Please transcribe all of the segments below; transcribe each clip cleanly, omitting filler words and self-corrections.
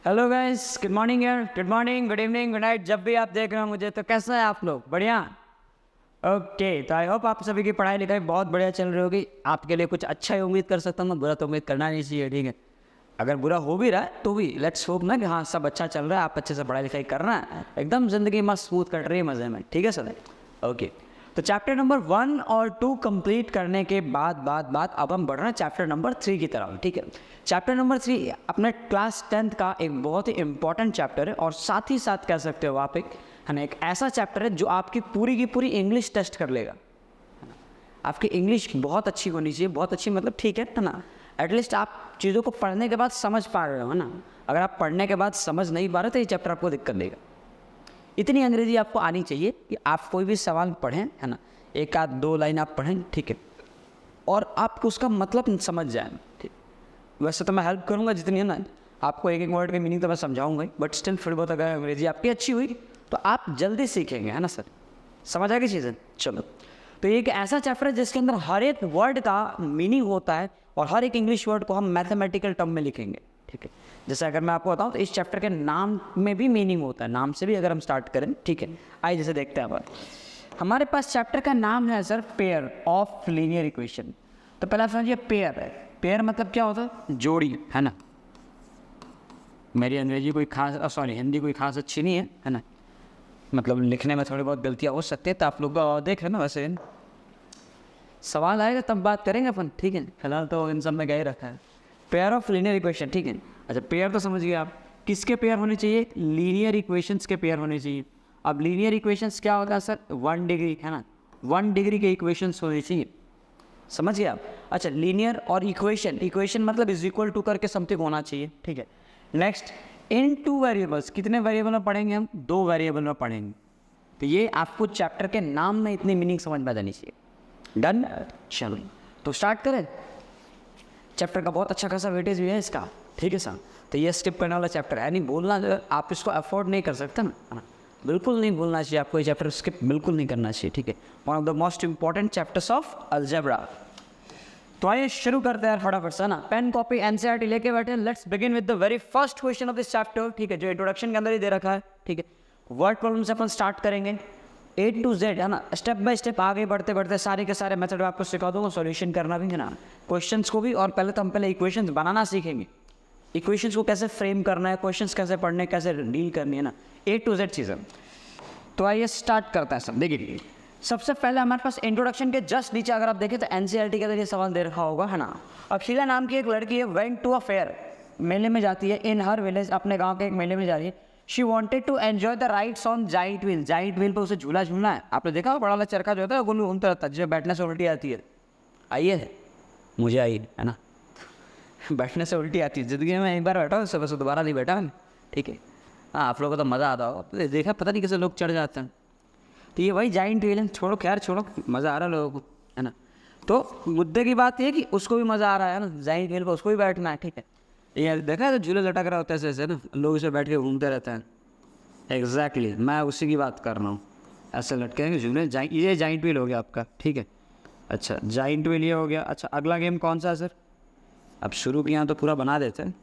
Hello guys, good morning यार, good morning, good evening, good night. जब भी आप देख रहे हो मुझे तो कैसा है आप लोग? बढ़िया। ओके, तो आई होप आप सभी की पढ़ाई लिखाई बहुत बढ़िया चल रही होगी। आपके लिए कुछ अच्छा ही उम्मीद कर सकता हूँ मैं, बुरा तो उम्मीद करना नहीं चाहिए, ठीक है। अगर बुरा हो भी रहा है तो भी लेट्स होप ना कि हाँ सब अच्छा चल रहा है, आप अच्छे से पढ़ाई लिखाई कर रहे हैं, एकदम ज़िंदगी मस्त स्मूथ कट रही है मज़े में, ठीक है सर। ओके, तो चैप्टर नंबर 1 और 2 कंप्लीट करने के बाद अब हम बढ़ रहे हैं चैप्टर नंबर 3 की तरफ, ठीक है। चैप्टर नंबर 3 अपने क्लास 10th का एक बहुत ही इंपॉर्टेंट चैप्टर है और साथ ही साथ कह सकते हो आप एक ऐसा चैप्टर है जो आपकी पूरी की पूरी इंग्लिश टेस्ट कर लेगा। आपकी इंग्लिश बहुत अच्छी होनी चाहिए, बहुत अच्छी मतलब ठीक है ना, एटलीस्ट आप चीज़ों को पढ़ने के बाद समझ पा रहे हो, है ना। अगर आप पढ़ने के बाद समझ नहीं पा रहे तो ये चैप्टर आपको दिक्कत देगा। इतनी अंग्रेजी आपको आनी चाहिए कि आप कोई भी सवाल पढ़ें, है ना, एक आध दो लाइन आप पढ़ें, ठीक है, और आपको उसका मतलब समझ जाए, ठीक। वैसे तो मैं हेल्प करूँगा जितनी है ना, आपको एक एक वर्ड का मीनिंग तो मैं समझाऊंगा ही, बट स्टिल फिर बहुत अगर अंग्रेजी आपकी अच्छी हुई तो आप जल्दी सीखेंगे, है ना सर। समझ आ गई चीज़ें? चलो, तो ये एक ऐसा चैप्टर है जिसके अंदर हर एक वर्ड का मीनिंग होता है और हर एक इंग्लिश वर्ड को हम मैथमेटिकल टर्म में लिखेंगे, ठीक है। जैसे अगर मैं आपको बताऊं तो इस चैप्टर के नाम में भी मीनिंग होता है, नाम से भी अगर हम स्टार्ट करें, ठीक है। आइए जैसे देखते हैं अब हमारे पास चैप्टर का नाम है sir pair of linear equation. तो पहला समझिए पेयर है, पेयर मतलब क्या होता है? जोड़ी, है ना। मेरी अंग्रेजी कोई खास हिंदी कोई खास अच्छी नहीं है ना, मतलब लिखने में थोड़ी बहुत गलतियाँ हो सकती है, तो आप लोग देख रहे ना, वैसे सवाल आएगा तब बात करेंगे अपन, ठीक है। फिलहाल तो इन सब में गए रखा है पेयर ऑफ लीनियर इक्वेशन, ठीक है। अच्छा, पेयर तो समझ गए आप, किसके पेयर होने चाहिए? लीनियर इक्वेशंस के पेयर होने चाहिए। अब लीनियर इक्वेशंस क्या होगा सर? 1 डिग्री, है ना, 1 डिग्री के इक्वेशंस होने चाहिए, समझ गए आप। अच्छा, लीनियर और इक्वेशन मतलब इज इक्वल टू करके समथिंग होना चाहिए, ठीक है। नेक्स्ट, इन 2 वेरिएबल्स, कितने वेरिएबल में पढ़ेंगे हम? 2 वेरिएबल में पढ़ेंगे। तो ये आपको चैप्टर के नाम में इतनी मीनिंग समझ में आ जानी चाहिए। डन? चलो तो स्टार्ट करें। चैप्टर का बहुत अच्छा खासा वेटेज भी है इसका, ठीक है सर। तो ये स्किप करने वाला चैप्टर है नहीं, बोलना आप इसको अफोर्ड नहीं कर सकते ना, बिल्कुल नहीं भूलना चाहिए आपको, ये चैप्टर स्किप बिल्कुल नहीं करना चाहिए, ठीक है। One of the most important chapters of algebra. तो आइए शुरू करते हैं फटाफट से ना, पेन कॉपी एनसीईआरटी लेके बैठे। Let's begin with the very first question of this chapter, ठीक है, जो इंट्रोडक्शन के अंदर ही दे रखा है, ठीक है। वर्ड प्रॉब्लम से अपन स्टार्ट करेंगे A to Z, है ना, स्टेप बाय स्टेप आगे बढ़ते बढ़ते सारे के सारे मेथड आपको सिखा दूंगा, सॉल्यूशन करना भी है ना, क्वेश्चंस को भी। और पहले तो हम इक्वेशंस बनाना सीखेंगे, इक्वेशंस को कैसे फ्रेम करना है, क्वेश्चंस कैसे पढ़ने, कैसे डील करनी है ना, A to Z चीज़ें। तो आइए स्टार्ट करता है सब। देखिए सबसे पहले हमारे पास इंट्रोडक्शन के जस्ट नीचे अगर आप देखें तो एनसीईआरटी के अंदर ये सवाल दे रखा होगा, है ना। अक्षिला नाम की एक लड़की है, वेंट टू अ फेयर, मेले में जाती है, इन हर विलेज, अपने गाँव के एक मेले में जा रही है। She wanted to enjoy the rides on giant wheel, giant wheel पर उसे झूला झूलना है। आपने देखा बड़ा वाला चरखा जो होता है घूमता रहता है, जिसे बैठने से उल्टी आती है। आइए, मुझे आई है ना बैठने से उल्टी आती है, जिंदगी में एक बार बैठा हूँ, सुबह से दोबारा नहीं बैठा है, ठीक है। हाँ, आप लोगों को तो मज़ा आता होगा, देखा पता नहीं कैसे लोग चढ़ जाते हैं। तो ये भाई जाइंट व्हील है, छोड़ो खैर छोड़ो, मज़ा आ रहा है लोगों को, है ना। तो मुद्दे की बात ये है कि उसको भी मज़ा आ रहा है ना, जाइंट व्हील पर उसको भी बैठना है, ठीक है। ये देखा है तो झूले लटक रहा होता है ऐसे ना, लोग इसे बैठ के घूमते रहते हैं। एग्जैक्टली मैं उसी की बात कर रहा हूँ, ऐसे लटके झूले। ये जाइंट व्हील हो गया आपका, ठीक है। अच्छा, जाइंट व्हील ये हो गया। अच्छा, अगला गेम कौन सा है सर? अब शुरू किया तो पूरा बना देते हैं।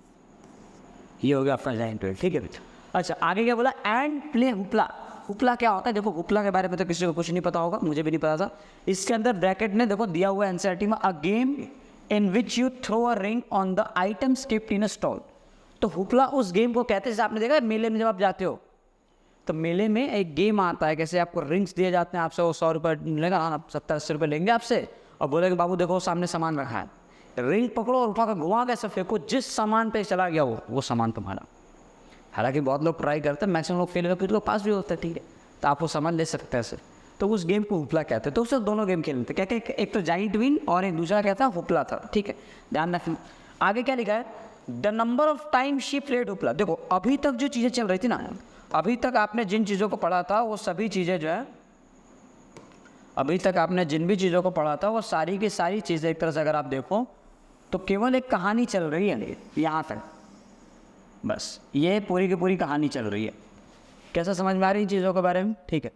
ये हो गया आपका जाइंट व्हील, ठीक है। अच्छा, आगे क्या बोला? And play hoopla. हुपला क्या होता है? देखो हुपला के बारे में तो किसी को कुछ नहीं पता होगा, मुझे भी नहीं पता था। इसके अंदर ब्रैकेट में देखो दिया हुआ है एनसीईआरटी में, a game in which you throw a ring on the item skipped in a stall. तो हुपला उस गेम को कहते हैं, जैसे आपने देखा है मेले में जब आप जाते हो तो मेले में एक गेम आता है, कैसे आपको रिंग्स दिए जाते हैं, आपसे वो 100 रुपये मिलेगा, आप 70-80 रुपये लेंगे आपसे और बोलेंगे बाबू देखो सामने सामान रखा है, रिंग पकड़ो और उठा कर घुमा के सब फेंको, जिस सामान पे चला गया वो सामान तुम्हारा। हालांकि बहुत लोग ट्राई करते हैं, मैक्सिमम लोग फेल होते हैं, कुछ लोग पास भी होते हैं, ठीक है। तो आप वो सामान ले सकते हैं सर। तो उस गेम को हुपला कहते हैं। तो उससे दोनों गेम खेलते क्या क्या, एक तो जाइंट व्हील और एक दूसरा क्या था? हुपला था, ठीक है। ध्यान रखना। आगे क्या लिखा है? The number of time she played hoopla. देखो अभी तक जो चीज़ें चल रही थी ना, अभी तक आपने जिन चीज़ों को पढ़ा था वो सभी चीज़ें जो है, अभी तक आपने जिन भी चीज़ों को पढ़ा था वो सारी की सारी चीज़ें एक तरह से अगर आप देखो तो केवल एक कहानी चल रही है यहाँ तक, बस ये पूरी की पूरी कहानी चल रही है। कैसा समझ में आ रही है चीज़ों के बारे में? ठीक है,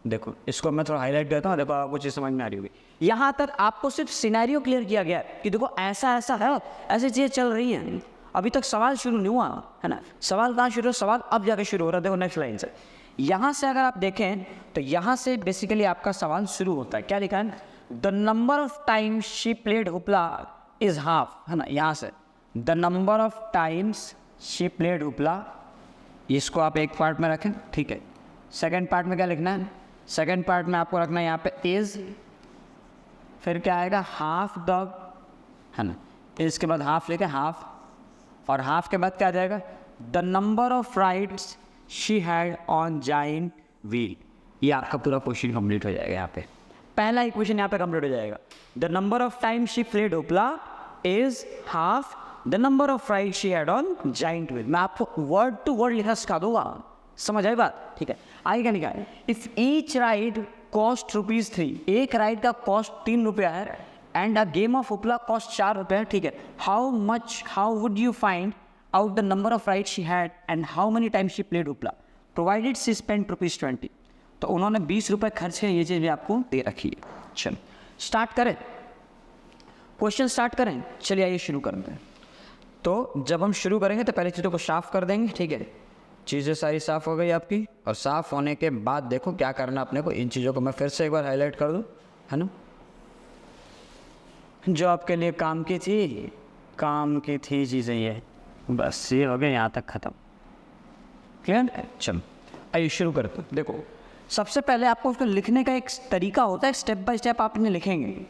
देखो इसको मैं थोड़ा हाईलाइट देता हूँ, देखो आपको चीज़ समझ में आ रही होगी। यहाँ तक आपको सिर्फ सिनेरियो क्लियर किया गया है कि देखो ऐसा ऐसा है, ऐसी चीज़ें चल रही हैं। अभी तक सवाल शुरू नहीं हुआ है ना। सवाल कहाँ शुरू हो, सवाल अब जाके शुरू हो रहा है। देखो नेक्स्ट लाइन से, यहाँ से अगर आप देखें तो यहाँ से बेसिकली आपका सवाल शुरू होता है। क्या लिखा है, the number of times she played hoopla is half, है ना। यहाँ से the number of times she played hoopla, इसको आप एक पार्ट में रखें, ठीक है। सेकेंड पार्ट में क्या लिखना है, सेकेंड पार्ट में आपको रखना है यहाँ पे इज, फिर क्या आएगा हाफ डॉग, है ना। इसके बाद हाफ लेके हाफ, और हाफ के बाद क्या आ जाएगा, the number of rides she had on giant wheel. ये आपका पूरा क्वेश्चन कंप्लीट हो जाएगा। यहाँ पे पहला ही क्वेश्चन यहाँ पे कंप्लीट हो जाएगा। The number of time she played hoopla is half the number of rides she had on giant wheel. मैं आपको वर्ड टू वर्ड लिखा सिखा दूंगा, समझ आई बात, ठीक है। आगे क्या लिखा है, इफ ईच राइड कॉस्ट ₹3, एक राइड का कॉस्ट 3 रुपया है, and a game of hoopla cost 4 रुपये है, ठीक है। How would you find out the number of rides she had and how many times she played hupla provided she spent ₹20। तो उन्होंने 20 रुपये खर्च है, ये चीज़ भी आपको दे रखी है। चलो स्टार्ट करें, क्वेश्चन स्टार्ट करें। चलिए आइए शुरू करते हैं। तो जब हम शुरू करेंगे तो पहले चीज़ों को साफ़ कर देंगे, ठीक है। चीज़ें सारी साफ़ हो गई आपकी, और साफ़ होने के बाद देखो क्या करना अपने को। इन चीज़ों को मैं फिर से एक बार हाईलाइट कर दूँ, है ना। जो आपके लिए काम की थी चीज़ें, ये बस ये हो गया, यहाँ तक ख़त्म, क्लियर है। चलो आइए शुरू करते हैं। देखो सबसे पहले आपको उसको लिखने का एक तरीका होता है, स्टेप बाय स्टेप आप इन्हें लिखेंगे।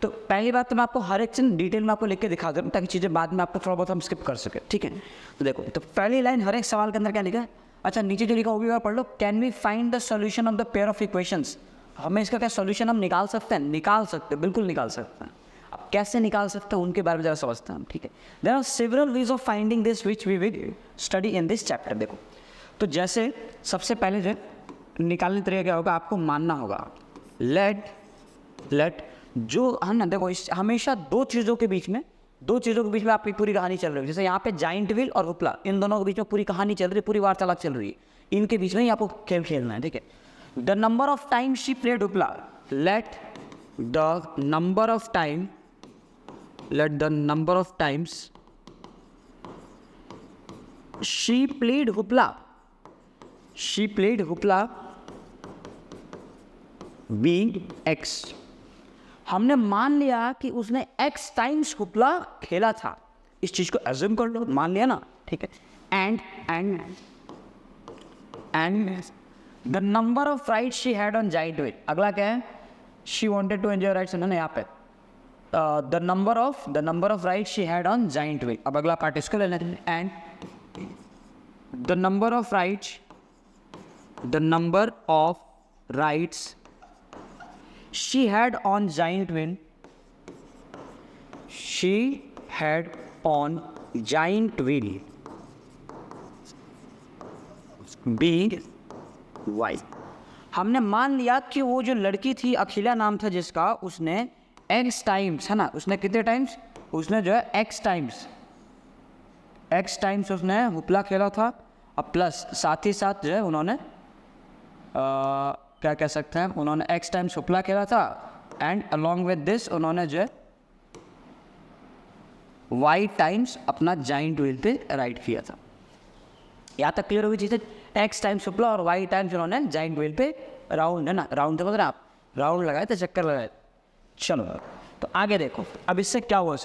तो पहली बात तो मैं आपको हर एक चीज़ डिटेल में आपको लिख के दिखा दूँ, ताकि चीज़ें बाद में आपको थोड़ा बहुत हम स्किप कर सकें, ठीक है। तो देखो, तो पहली लाइन हर एक सवाल के अंदर क्या लिखा है, अच्छा नीचे जो लिखा वो भी बार पढ़ लो। Can we find the solution of the pair of equations, हमें इसका क्या सोल्यूशन हम निकाल सकते हैं, बिल्कुल निकाल सकते हैं। अब कैसे निकाल सकते हैं उनके बारे में ज़रा समझते हैं हम, ठीक है। There are several ways of finding this which we will study in this chapter. देखो तो सबसे पहले जो निकालने तरीका क्या होगा, आपको मानना होगा लेट जो है ना, देखो हमेशा दो चीज़ों के बीच में आपकी पूरी कहानी चल रही है। जैसे यहाँ पे जाइंट व्हील और हुपला, इन दोनों के बीच में पूरी कहानी चल रही है, पूरी वार्तालाप चल रही है, इनके बीच में ही आपको खेल खेलना है, ठीक है। The number of time she played hoopla, let the number of times she played hupla being x। हमने मान लिया कि उसने x टाइम्स हुपला खेला था, इस चीज को एज्यूम कर लो, मान लिया ना, ठीक है। And the number of rides she had on giant wheel, अगला क्या है, she wanted to enjoy rides, है ना यहाँ पे the number of rides she had on giant wheel. अब अगला पार्ट इसको ले लेते हैं, and the number of rides she had on giant wheel being y। हमने मान लिया कि वो जो लड़की थी, अखिला नाम था जिसका, उसने x टाइम्स, है ना, उसने कितने टाइम्स, उसने जो है x टाइम्स उसने हुपला खेला था। अब प्लस साथ ही साथ जो है उन्होंने क्या कह सकते हैं, उन्होंने x टाइम्स हुपला खेला था, एंड अलॉन्ग विद दिस उन्होंने जो है y टाइम्स अपना जाइंट व्हील पे राइड किया था। यहाँ तक क्लियर होगी चीज़ें, x टाइम्स हुपला और y टाइम्स उन्होंने जाइंट व्हील पे राउंड, है ना, राउंड तो आप राउंड लगाए थे, चक्कर लगाए। चलो तो आगे देखो, अब इससे क्या हुआ,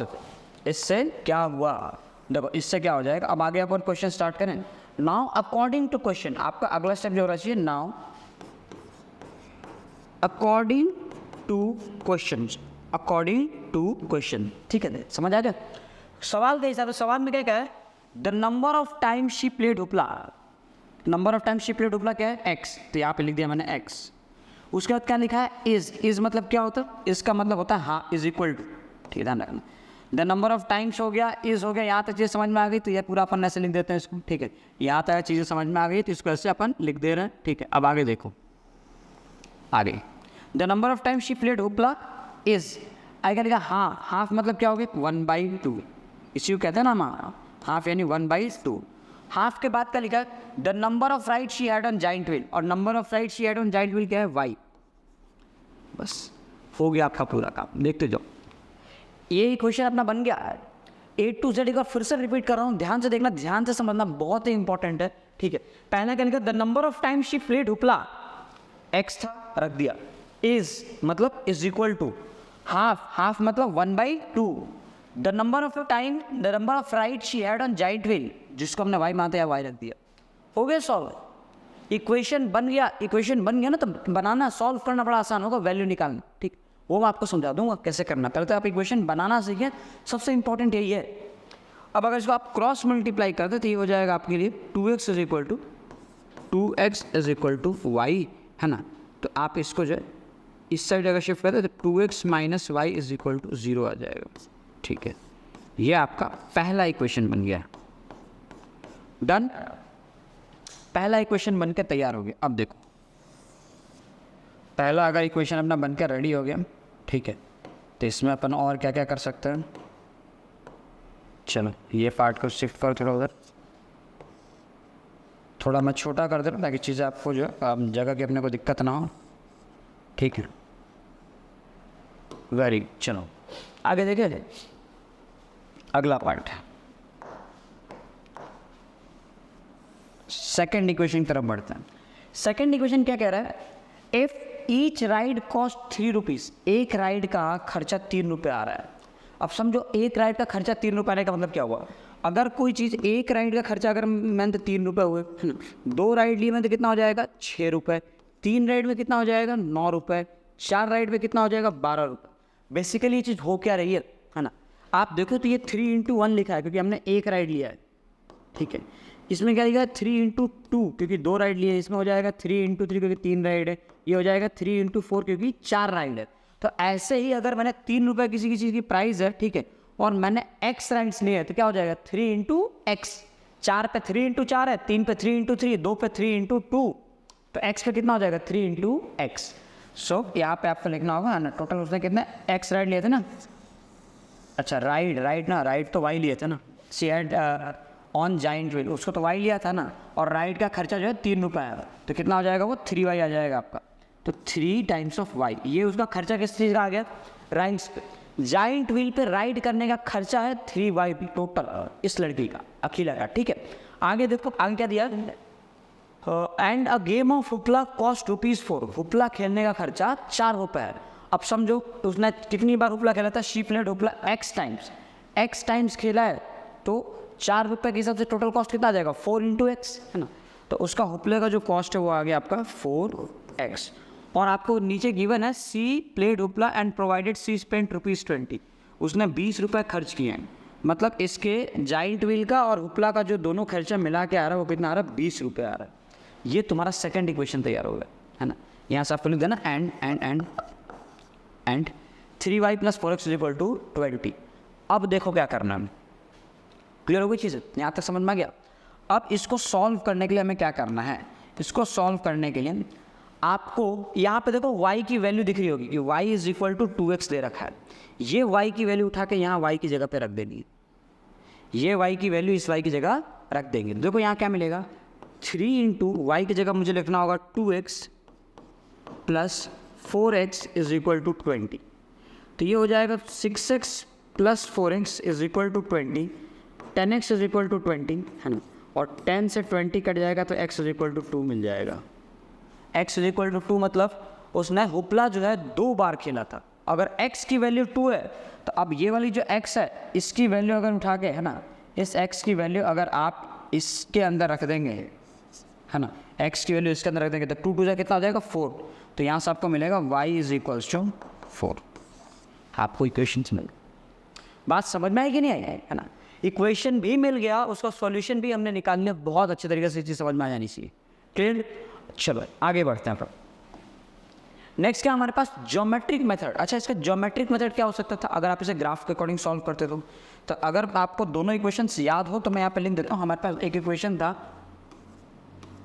देखो इससे क्या हो जाएगा। अब आगे अपन क्वेश्चन स्टार्ट करें। नाउ अकॉर्डिंग टू क्वेश्चन, आपका अगला स्टेप जो होना चाहिए, नाउ अकॉर्डिंग टू क्वेश्चन, ठीक है, समझ आ गया सवाल के हिसाब से। सवाल में क्या है, the number of time she played hoopla, क्या है x, तो यहाँ पे लिख दिया मैंने x। उसके बाद क्या लिखा है, इज मतलब क्या होता है, इसका मतलब होता है हाँ, इज इक्वल टू, ठीक है, ध्यान रखना। द नंबर ऑफ टाइम्स हो गया, इज हो गया, यहाँ तक चीज़ें समझ में आ गई, तो ये पूरा अपन ऐसे लिख देते हैं इसको, ठीक है। यहाँ तक चीज़ें समझ में आ गई तो इसको ऐसे अपन लिख दे रहे हैं, ठीक है। अब आगे देखो, आगे the number of times she played hoopla is, आगे लिखा हाँ, हाफ मतलब क्या हो गया, 1/2, इसी को कहते हैं ना हाफ, यानी 1/2। हाफ के बाद क्या लिखा, the number of ride she had on giant wheel, और number of ride she had on giant wheel क्या है, y। बस हो गया आपका पूरा काम, देखते जाओ, ये क्वेश्चन अपना बन गया है। A to Z एक बार फिर से रिपीट कर रहा हूँ, ध्यान से देखना, ध्यान से समझना, बहुत ही इंपॉर्टेंट है, ठीक है। पहला क्या लिखा, the number of time she played hoopla, x था रख दिया, इज मतलब is equal to half, half मतलब 1/2, the number of time, the number of ride she had on giant wheel, जिसको हमने y मानते हैं y रख दिया, हो गया सॉल्व। इक्वेशन बन गया, इक्वेशन बन गया ना, तो बनाना सॉल्व करना बड़ा आसान होगा, वैल्यू निकालना, ठीक, वो मैं आपको समझा दूंगा कैसे करना। पहले तो आप इक्वेशन बनाना सीखें, सबसे इंपॉर्टेंट यही है। अब अगर इसको आप क्रॉस मल्टीप्लाई कर दे तो ये हो जाएगा आपके लिए 2x is equal to Y, है ना। तो आप इसको जो है इस साइड अगर शिफ्ट करते तो 2x minus y is equal to 0 आ जाएगा, ठीक है। ये आपका पहला इक्वेशन बन गया, डन। पहला इक्वेशन बनकर तैयार हो गया। अब देखो पहला अगर इक्वेशन अपना बनकर रेडी हो गया, ठीक है, तो इसमें अपन और क्या क्या कर सकते हैं। चलो ये पार्ट को शिफ्ट करो थोड़ा उधर, थोड़ा मैं छोटा कर दे रहा हूँ ताकि चीज़ें आपको जो जगह की अपने को दिक्कत ना हो, ठीक है। वेरी, चलो आगे देखें, अगला पार्ट है सेकेंड इक्वेशन की तरफ बढ़ते हैं। सेकेंड इक्वेशन क्या कह रहा है, if each ride cost 3 rupees, एक राइड का खर्चा 3 रुपये आ रहा है। अब समझो एक राइड का खर्चा 3 रुपये आने का मतलब क्या हुआ, अगर कोई चीज़ एक राइड का खर्चा अगर मैंने तो 3 रुपये हुए, 2 राइड लिए मैं तो कितना हो जाएगा 6 रुपये, 3 राइड में कितना हो जाएगा 9 रुपये, 4 राइड में कितना हो जाएगा 12 रुपये। बेसिकली ये चीज़ हो क्या रही है ना। आप देखो तो ये 3x1 लिखा है क्योंकि हमने एक राइड लिया है, ठीक है। इसमें क्या लिखा है 3x2 क्योंकि 2 राइड लिए, इसमें हो जाएगा 3x3 क्योंकि 3 राइड है, ये हो जाएगा 3x4 क्योंकि 4 राइड है। तो ऐसे ही अगर मैंने 3 रुपये किसी चीज़ की प्राइस है, ठीक है, और मैंने x राइड्स लिए तो क्या हो जाएगा 3x, 4 पे 3x4 है, 3 पे 3x3, 2 पे 3x2, तो x पे कितना हो जाएगा 3x। सो यहाँ पे आपको लिखना होगा ना, टोटल उसने कितने x राइड लिए थे ना, अच्छा राइड ना, राइड तो y लिए थे ना, she had on giant wheel, उसको तो y लिया था ना, और राइड का खर्चा जो है 3 रुपये आया, तो कितना हो जाएगा वो 3y आ जाएगा आपका। तो 3 टाइम्स ऑफ y, ये उसका खर्चा किस चीज़ का आ गया, राइड्स पे। जाइंट व्हील पे राइड करने का खर्चा है 3y टोटल, इस लड़की का, अखिला का, ठीक है। आगे देखो आगे क्या दिया, and a game of hoopla cost ₹4, hoopla खेलने का खर्चा 4 रुपये है। अब समझो उसने कितनी बार हुपला खेला था, she played hoopla x times खेला है, तो 4 रुपये के हिसाब से टोटल कॉस्ट कितना आ जाएगा 4x, है ना। तो उसका हुपले का जो कॉस्ट है वो आ गया आपका 4x। और आपको नीचे गिवन है she played hoopla and provided she spent ₹20, उसने 20 रुपये खर्च किए हैं, मतलब इसके जाइंट व्हील का और हुपला का जो दोनों खर्चा मिला के आ रहा है वो कितना आ रहा है 20 रुपये आ रहा है। ये तुम्हारा सेकंड इक्वेशन तैयार हो गया, है ना। यहाँ से आपको लिख देना एंड 3y + 4x = 20। अब देखो क्या करना है, क्लियर हो गई चीज़, यहाँ तक समझ में आ गया। अब इसको सॉल्व करने के लिए हमें क्या करना है, इसको सॉल्व करने के लिए आपको यहाँ पे देखो y की वैल्यू दिख रही होगी कि y = 2x दे रखा है, ये y की वैल्यू उठा के यहाँ y की जगह पे रख देनी है, ये y की वैल्यू इस y की जगह रख देंगे। देखो यहाँ क्या मिलेगा 3 × y की जगह मुझे लिखना होगा 2x + 4x = 20, तो ये हो जाएगा 6x + 4x = 20, 10x = 20, है ना। और 10 से 20 कट जाएगा तो x = 2 मिल जाएगा। x = 2 मतलब उसने हुपला जो है 2 बार खेला था। अगर x की वैल्यू 2 है तो अब ये वाली जो x है इसकी वैल्यू अगर उठा के, है ना, इस x की वैल्यू अगर आप इसके अंदर रख देंगे, है ना, x की वैल्यू इसके अंदर रख देंगे तो 2 2 कितना आ जाएगा 4, तो यहाँ से आपको मिलेगा y = 4। आपको इक्वेशन मिल, बात समझ में आई कि नहीं आई, है ना। इक्वेशन भी मिल गया, उसका सॉल्यूशन भी हमने निकाल लिया, बहुत अच्छे तरीके से चीज़ समझ में आ जानी चाहिए, क्लियर। चलो आगे बढ़ते हैं। फिर नेक्स्ट क्या हमारे पास ज्योमेट्रिक मेथड। अच्छा, इसका ज्योमेट्रिक मेथड क्या हो सकता था, अगर आप इसे ग्राफ के अकॉर्डिंग सॉल्व करते तो अगर आपको दोनों इक्वेशंस याद हो तो मैं यहाँ पे लिख देता हूँ। हमारे पास एक इक्वेशन था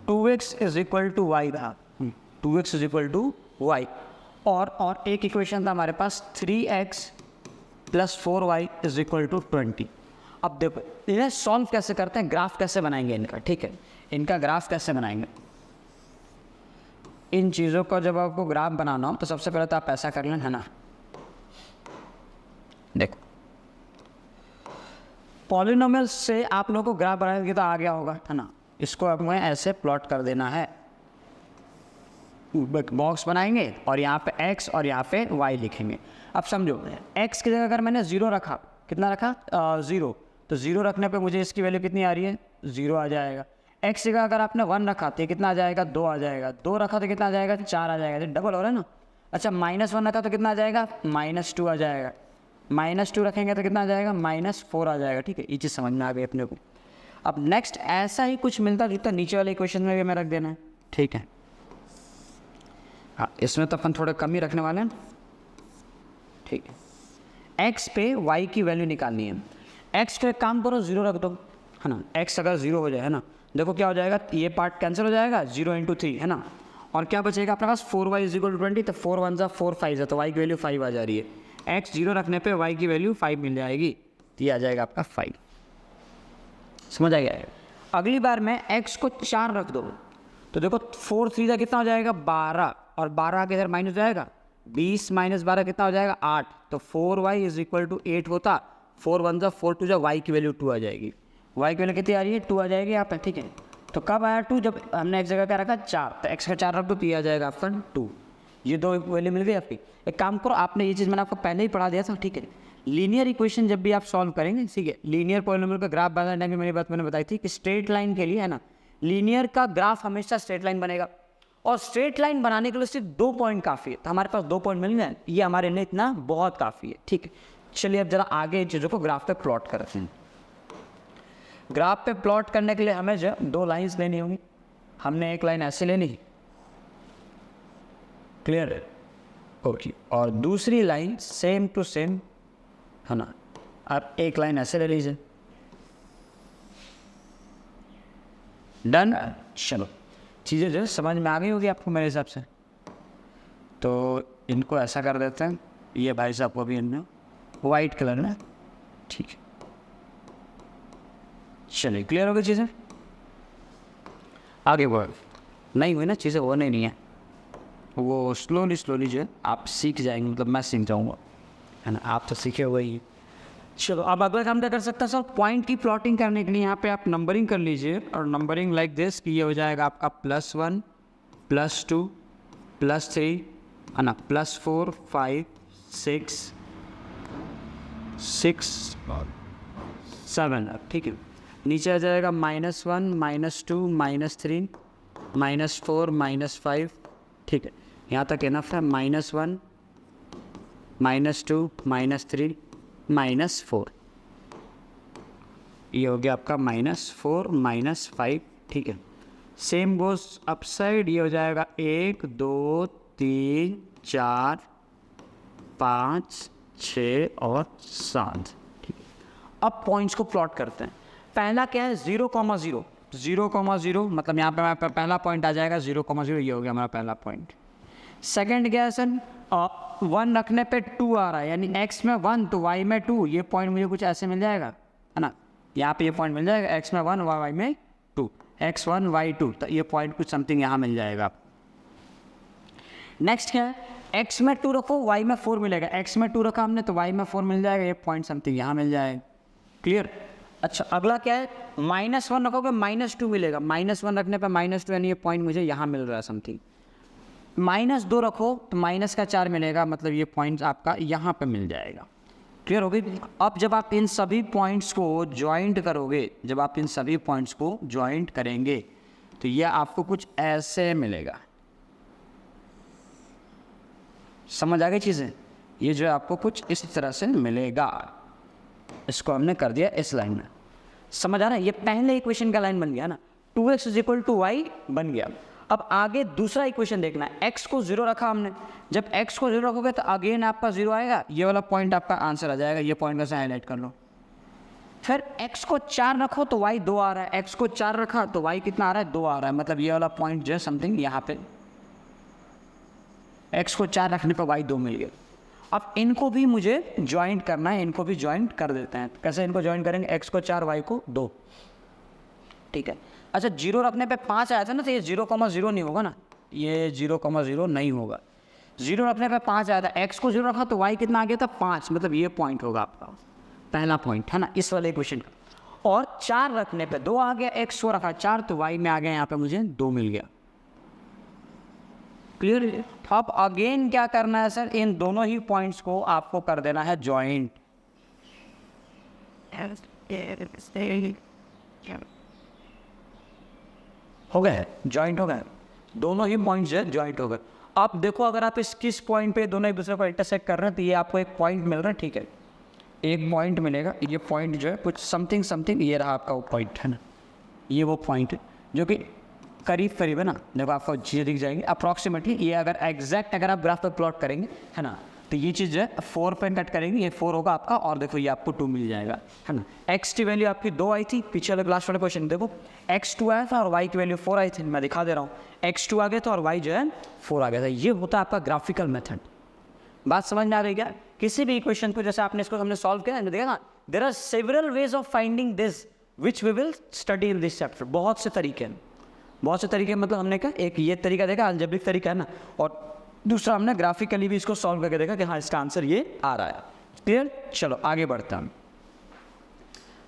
2x = y था, 2x = y, और एक इक्वेशन था हमारे पास 3x + 4y = 20। अब देखो इन्हें सॉल्व कैसे करते हैं, ग्राफ कैसे बनाएंगे इनका, ठीक है, इनका ग्राफ कैसे बनाएंगे। इन चीज़ों का जब आपको ग्राफ बनाना हो तो सबसे पहले तो आप ऐसा कर लें, है ना। देखो पॉलिनोमियल से आप लोगों को ग्राफ बनाने तो आ गया होगा, है ना। इसको अब मैं ऐसे प्लॉट कर देना है, बॉक्स बनाएंगे और यहाँ पे x और यहाँ पे y लिखेंगे। अब समझो x की जगह अगर मैंने 0 रखा, कितना रखा 0, तो 0 रखने पे मुझे इसकी वैल्यू कितनी आ रही है 0 आ जाएगा। x की जगह अगर आपने 1 रखा तो कितना आ जाएगा 2 आ जाएगा, 2 रखा तो कितना आ जाएगा 4 आ जाएगा, डबल हो रहा है ना। अच्छा -1 रखा तो कितना आ जाएगा -2 आ जाएगा, -2 रखेंगे तो कितना आ जाएगा -4 आ जाएगा। ठीक है, ये चीज़ समझ में आ गई अपने को। अब नेक्स्ट ऐसा ही कुछ मिलता जुलता नीचे वाले इक्वेशन में भी हमें रख देना है। ठीक है, हाँ इसमें तो अपन थोड़े कम ही रखने वाले हैं। ठीक है, x पे y की वैल्यू निकालनी है। x पे काम करो 0 रख दो, है ना। x अगर 0 हो जाए, है ना, देखो क्या हो जाएगा, ये पार्ट कैंसिल हो जाएगा, 0 × 3, है ना। और क्या बचेगा अपने पास 4y = 20, तो 4 1 = 4 5 है, तो y की वैल्यू 5 आ जा रही है। x 0 रखने पे y की वैल्यू 5 मिल जाएगी, तो ये आ जाएगा आपका 5। समझ आ गया। अगली बार में x को 4 रख दो, तो देखो 4 3 का कितना हो जाएगा 12, और 12 के इधर माइनस हो जाएगा, 20 - 12 कितना हो जाएगा 8, तो 4y = 8 होता। 4 1 = 4 2 y की वैल्यू 2 आ जाएगी। y की वैल्यू कितनी आ रही है 2 आ जाएगी यहाँ पे। ठीक है, तो कब आया 2, जब हमने एक जगह क्या रखा 4, तो x का 4 रख दो तो ये आ जाएगा आपका 2। ये दो वैल्यू मिल गई आपकी। एक काम करो, आपने ये चीज़ मैंने आपको पहले ही पढ़ा दिया था। ठीक है, लीनियर इक्वेशन जब भी आप सॉल्व करेंगे, ठीक है, लीनियर पॉलिनोमियल का ग्राफ बनाने की मेरी बात मैंने बताई थी कि स्ट्रेट लाइन के लिए, है ना, लीनियर का ग्राफ हमेशा स्ट्रेट लाइन बनेगा, और स्ट्रेट लाइन बनाने के लिए सिर्फ 2 पॉइंट काफ़ी है। तो हमारे पास 2 पॉइंट मिल गए, ये हमारे लिए इतना बहुत काफ़ी है। ठीक है, चलिए अब जरा आगे इन चीज़ों को ग्राफ पे प्लॉट करते हैं। ग्राफ पे प्लॉट करने के लिए हमें जो 2 लाइन्स लेनी होंगी। हमने एक लाइन ऐसे लेनी, क्लियर है, ओके, और दूसरी लाइन सेम टू सेम, है ना। आप एक लाइन ऐसे ले लीजिए, डन। चलो चीज़ें जो समझ में आ गई होगी आपको मेरे हिसाब से, तो इनको ऐसा कर देते हैं। ये भाई साहब को भी इनमें वाइट कलर में, ठीक है, चलिए क्लियर हो गई चीज़ें। आगे बढ़, नहीं हुई ना चीज़ें, वो नहीं है, वो स्लोली जो है आप सीख जाएंगे, मतलब मैं सीख जाऊँगा, है ना, आप तो सीखे हुए ही। चलो अब अगला काम क्या कर सकता है सर, पॉइंट की प्लॉटिंग करने के लिए यहाँ पे आप नंबरिंग कर लीजिए, और नंबरिंग लाइक दिस कि ये हो जाएगा आपका +1 +2 +3, है ना, +4 5 6 6 7। ठीक है, नीचे आ जाएगा -1 -2 -3 -4 -5। ठीक है, यहाँ तक इनफ है, -1 -2 -3 -4, ये हो गया आपका -4 -5। ठीक है, सेम गोज अपसाइड, ये हो जाएगा 1 2 3 4 5 6 और 7। ठीक है, अब पॉइंट्स को प्लॉट करते हैं। पहला क्या है 0,0, 0,0 मतलब यहाँ पे हमारा पहला पॉइंट आ जाएगा 0,0, ये हो गया हमारा पहला पॉइंट। सेकंड क्या है सर, 1 रखने पे 2 आ रहा है, यानी x में 1 तो y में 2, ये पॉइंट मुझे कुछ ऐसे मिल जाएगा, है ना। यहाँ पे ये पॉइंट मिल जाएगा, x में 1 y में 2, x1 y2, तो ये पॉइंट कुछ समथिंग यहाँ मिल जाएगा। नेक्स्ट क्या है, x में 2 रखो y में 4 मिलेगा, x में 2 रखा हमने तो y में 4 मिल जाएगा, ये पॉइंट समथिंग यहाँ मिल जाएगा। क्लियर। अच्छा अगला क्या है, -1 रखोगे -2 मिलेगा, -1 रखने पे -2, यानी ये पॉइंट मुझे यहाँ मिल रहा है समथिंग। -2 रखो तो -4 मिलेगा, मतलब ये पॉइंट्स आपका यहाँ पे मिल जाएगा। क्लियर हो गई। अब जब आप इन सभी पॉइंट्स को जॉइंट करोगे, जब आप इन सभी पॉइंट्स को जॉइंट करेंगे तो ये आपको कुछ ऐसे मिलेगा। समझ आ गई चीज़ें, ये जो है आपको कुछ इस तरह से मिलेगा। इसको हमने कर दिया इस लाइन में, समझ आ रहा है। ये पहले इक्वेशन का लाइन बन गया ना, 2x = y बन गया। अब आगे दूसरा इक्वेशन देखना है, x को 0 रखा हमने, जब x को 0 रखोगे तो अगेन आपका 0 आएगा, ये वाला पॉइंट आपका आंसर आ जाएगा, ये पॉइंट कैसे हाईलाइट कर लो। फिर x को 4 रखो तो y 2 आ रहा है, x को 4 रखा तो y कितना आ रहा है 2 आ रहा है, मतलब ये वाला पॉइंट जो है समथिंग यहाँ पे x को 4 रखने पर y 2 मिल गया। अब इनको भी मुझे ज्वाइंट करना है, इनको भी ज्वाइंट कर देते हैं। कैसे इनको ज्वाइंट करेंगे, x को 4 y को 2, ठीक है। अच्छा 0 रखने पे 5 आया था ना, तो ये 0,0 नहीं होगा ना, ये 0,0 नहीं होगा। 0 रखने पे 5 आया था, x को 0 रखा तो y कितना आ गया था 5, मतलब ये पॉइंट होगा आपका पहला पॉइंट है ना इस वाले इक्वेशन का। और 4 रखने पे 2 आ गया, x को रखा 4 तो y में आ गया यहाँ पे मुझे 2 मिल गया। क्लियर? अब अगेन क्या करना है सर, इन दोनों ही पॉइंट्स को आपको कर देना है ज्वाइंट। हो गया, ज्वाइंट हो गया, दोनों ही पॉइंट्स जो है ज्वाइंट हो गए। अब देखो अगर आप इस किस पॉइंट पे दोनों एक दूसरे को इंटरसेक्ट कर रहे हैं तो ये आपको एक पॉइंट मिल रहा है, ठीक है, एक पॉइंट मिलेगा। ये पॉइंट जो है कुछ समथिंग ये रहा आपका वो पॉइंट है ना, ये वो पॉइंट है जो कि करीब है ना। देखो आपको चीज़ें दिख जाएंगी अप्रॉक्सीमेटली। ये अगर एग्जैक्ट अगर आप ग्राफ पर प्लॉट करेंगे है ना, तो ये चीज़ जो है 4 पे कट करेंगे, ये 4 होगा आपका, और देखो ये आपको 2 मिल जाएगा है ना। x की वैल्यू आपकी 2 आई थी, पीछे वाले लास्ट वाले क्वेश्चन देखो x2 आया था और y की वैल्यू 4 आई थी। मैं दिखा दे रहा हूँ, x2 आ गया था और y जो है 4 आ गया था। ये होता है आपका ग्राफिकल मेथड। बात समझ में आ रही क्या? किसी भी इक्वेशन को जैसे आपने इसको हमने सॉल्व किया, देखा ना, there are several ways of finding this which we will study in this chapter. बहुत से तरीके हैं, बहुत से तरीके, मतलब हमने कहा एक ये तरीका देखा अलजेब्रिक तरीका है ना, और दूसरा हमने ग्राफिकली भी इसको सॉल्व करके देखा कि हाँ इसका आंसर ये आ रहा है। क्लियर? चलो आगे बढ़ते हैं।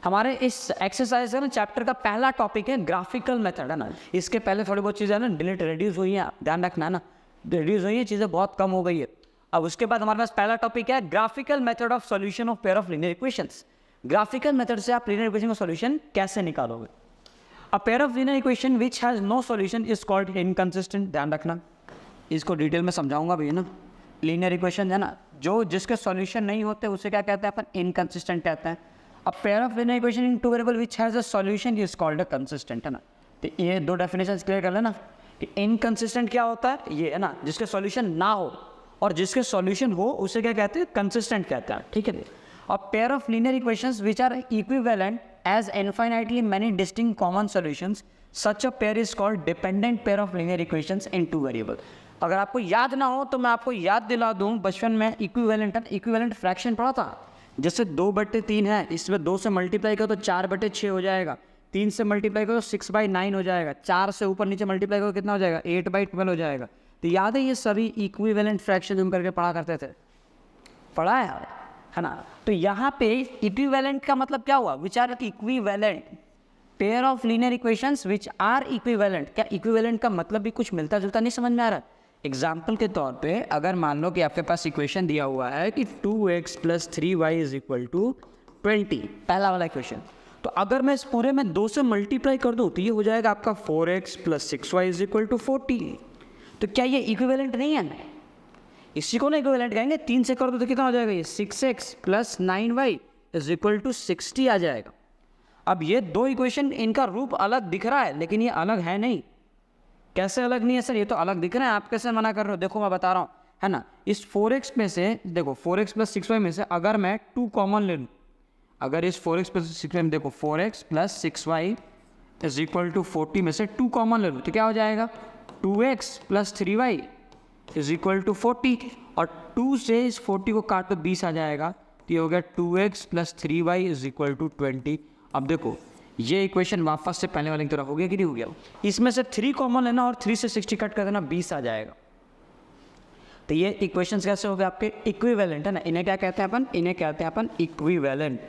हमारे इस एक्सरसाइज का ना चैप्टर का पहला टॉपिक है ग्राफिकल मेथड है ना। इसके पहले थोड़ी बहुत चीज़ें ना डिलीट रिड्यूस हुई हैं, ध्यान रखना है ना, रिड्यूस हुई है, चीज़ें बहुत कम हो गई है। अब उसके बाद हमारे पास पहला टॉपिक है graphical method of solution of pair of linear equations. Graphical method से आप लीनियर इक्वेशन का सॉल्यूशन कैसे निकालोगे। A pair of linear equation which has no solution is called inconsistent. ध्यान रखना, इसको डिटेल में समझाऊंगा भी है ना। लीनियर इक्वेशन है ना, जो जिसके सॉल्यूशन नहीं होते उसे क्या कहते हैं अपन, इनकंसिस्टेंट कहते हैं। अ pair of linear equation in two variable which has a solution is called a consistent है ना। तो ये दो डेफिनेशन क्लियर कर लेना कि इनकंसिस्टेंट क्या होता है, ये है ना जिसके सॉल्यूशन ना हो, और जिसके सॉल्यूशन हो उसे क्या कहते हैं, कंसिस्टेंट कहते हैं, ठीक है। A pair of linear equations which are equivalent as infinitely many distinct common solutions, such a pair is called dependent pair of linear equations in two variable। अगर आपको याद ना हो तो मैं आपको याद दिला दूं, बचपन में इक्विवेलेंट फ्रैक्शन पढ़ा था। जैसे 2/3 है, इसमें 2 से मल्टीप्लाई करो तो 4/6 हो जाएगा, 3 से मल्टीप्लाई करो 6/9 हो जाएगा, 4 से ऊपर नीचे मल्टीप्लाई करो कितना हो जाएगा, 8/12 हो जाएगा। तो याद है ये सभी इक्विवेलेंट फ्रैक्शन हम करके पढ़ा करते थे, पढ़ा है ना। तो यहाँ पे इक्विवेलेंट का मतलब क्या हुआ, which are equivalent pair of linear equations which are equivalent. क्या इक्विवेलेंट का मतलब भी कुछ मिलता जुलता नहीं समझ में आ रहा। एग्जाम्पल के तौर पे अगर मान लो कि आपके पास इक्वेशन दिया हुआ है कि 2x + 3y = 20, पहला वाला इक्वेशन, तो अगर मैं इस पूरे में 2 से मल्टीप्लाई कर दूँ तो ये हो जाएगा आपका 4x + 6y = 40। तो क्या ये इक्विवेलेंट नहीं है? इसी को ना इक्विवेलेंट कहेंगे। 3 से कर दो तो कितना हो जाएगा, ये 6x + 9y = 60 आ जाएगा। अब ये दो इक्वेशन, इनका रूप अलग दिख रहा है लेकिन ये अलग है नहीं। कैसे अलग नहीं है सर, ये तो अलग दिख रहा है, आप कैसे मना कर रहे हो। देखो मैं बता रहा हूँ है ना, इस 4x में से देखो 4x + 6y में से अगर मैं 2 कॉमन ले लूँ, अगर इस 4x + 6y में देखो 4x + 6y = 40 में से 2 कॉमन ले लूँ तो क्या हो जाएगा, 2x + 3y = 40, और 2 से इस 40 को काट तो 20 आ जाएगा, तो ये हो गया 2x + 3y = 20। अब देखो ये इक्वेशन वापस से पहले वाले की तरह हो गया कि नहीं हो गया। इसमें से 3 कॉमन लेना और 3 से 60 कट कर देना, 20 आ जाएगा। तो ये इक्वेशंस कैसे हो गए आपके, इक्विवेलेंट है ना। इन्हें क्या कहते हैं अपन, इन्हें कहते हैं अपन इक्विवेलेंट।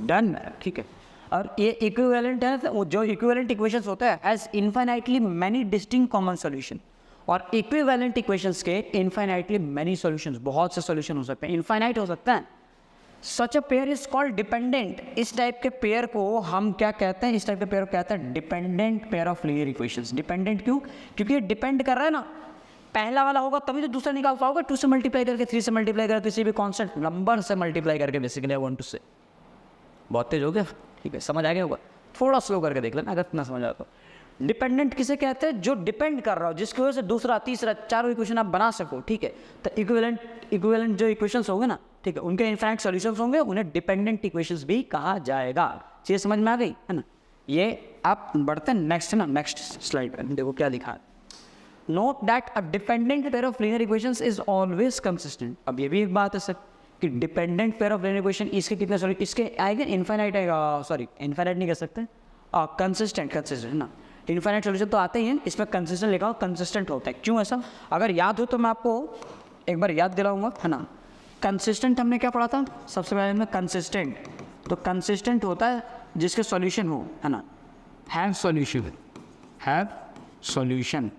डन, ठीक है। और ये इक्विवेलेंट है, तो जो इक्विवेलेंट इक्वेशंस होता है has infinitely many distinct common solution, और इक्विवेलेंट इक्वेशंस के इनफाइनाइटली मैनी सॉल्यूशंस, बहुत से सॉल्यूशन हो सकते हैं, इनफाइनाइट हो सकता है। Such a pair is called dependent. इस टाइप के पेयर को हम क्या कहते हैं, इस टाइप के पेयर को कहते हैं dependent pair of linear equations. Dependent क्यों, क्योंकि ये डिपेंड कर रहा है ना, पहला वाला होगा तभी तो दूसरा निकाल पाओगे। 2 से मल्टीप्लाई करके, 3 से मल्टीप्लाई करके, किसी भी कॉन्स्टेंट नंबर से मल्टीप्लाई करके, बेसिकली आई वांट टू से। बहुत तेज हो गया, ठीक है, समझ आ गया होगा। थोड़ा स्लो करके देख लेना अगर इतना समझ आता तो। डिपेंडेंट किसे कहते हैं, जो डिपेंड कर रहा हो, जिसकी वजह से दूसरा, तीसरा, चारों इक्वेशन आप बना सको, ठीक है। तो इक्विवेलेंट जो इक्वेशंस होंगे ना, ठीक है, उनके इनफाइनाइट सॉल्यूशंस होंगे, उन्हें डिपेंडेंट इक्वेशंस भी कहा जाएगा। चीज़ समझ में आ गई है ना। ये आप बढ़ते हैं नेक्स्ट है ना, नेक्स्ट स्लाइड पर देखो क्या लिखा है। Note that a dependent pair of linear equations is always consistent. अब ये भी एक बात है सर कि dependent pair of linear equation, इसके कितने सॉल्यूशन, इसके आएगा इनफाइनाइट आएगा, सॉरी इनफाइनाइट नहीं कह सकते, कंसिस्टेंट है ना। इनफाइनाइट सॉल्यूशन तो आते ही हैं, इसमें कंसिस्टेंट लिखा हो, कंसिस्टेंट होता है। क्यों ऐसा, अगर याद हो तो मैं आपको एक बार याद दिलाऊंगा, है ना। कंसिस्टेंट हमने क्या पढ़ा था सबसे पहले हमने, कंसिस्टेंट। तो कंसिस्टेंट होता है जिसके सॉल्यूशन हो, है ना, हैव सॉल्यूशन, हैव सॉल्यूशन।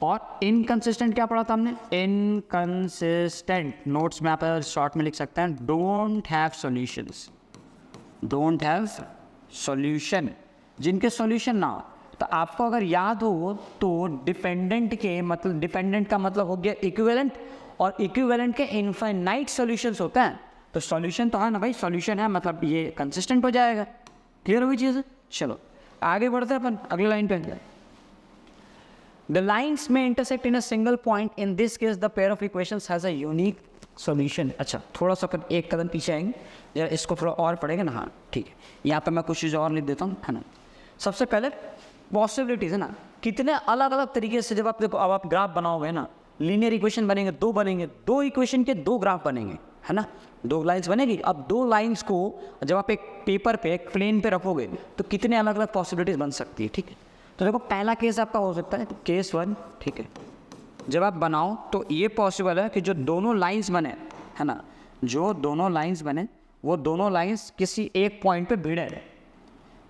और इनकंसिस्टेंट क्या पढ़ा था हमने, इनकंसिस्टेंट नोट्स में आप शॉर्ट में लिख सकते हैं, don't have solutions, don't have solution, जिनके सॉल्यूशन ना हो। तो आपको अगर याद हो तो डिपेंडेंट के मतलब, डिपेंडेंट का मतलब हो गया इक्विवेलेंट, और इक्विवेलेंट के इनफाइनाइट सॉल्यूशंस होते हैं। तो सॉल्यूशन तो है ना भाई, सॉल्यूशन है मतलब ये कंसिस्टेंट हो जाएगा। क्लियर हुई चीज़? चलो आगे बढ़ते हैं अपन अगले लाइन पे। द लाइन्स में intersect in a single point, in this case the pair of equations has a unique solution. अच्छा थोड़ा सा अपन एक कदम पीछे आएंगे, जरा इसको थोड़ा और पढ़ेंगे ना। हाँ ठीक है, यहाँ पे मैं कुछ चीज़ और लिख देता हूँ, है ना। सबसे पहले पॉसिबिलिटीज़, है ना, कितने अलग अलग तरीके से जब आप देखो, अब आप ग्राफ बनाओगे ना, लीनियर इक्वेशन बनेंगे, दो बनेंगे, दो इक्वेशन के दो ग्राफ बनेंगे, है ना, दो लाइंस बनेगी। अब दो लाइंस को जब आप एक पेपर पे, एक प्लेन पे रखोगे तो कितने अलग अलग पॉसिबिलिटीज़ बन सकती है, ठीक है। तो देखो पहला केस आपका हो सकता है केस 1, ठीक है। जब आप बनाओ तो ये पॉसिबल है कि जो दोनों लाइंस बने, है ना, जो दोनों लाइंस बने वो दोनों लाइंस किसी एक पॉइंट पे भिड़े,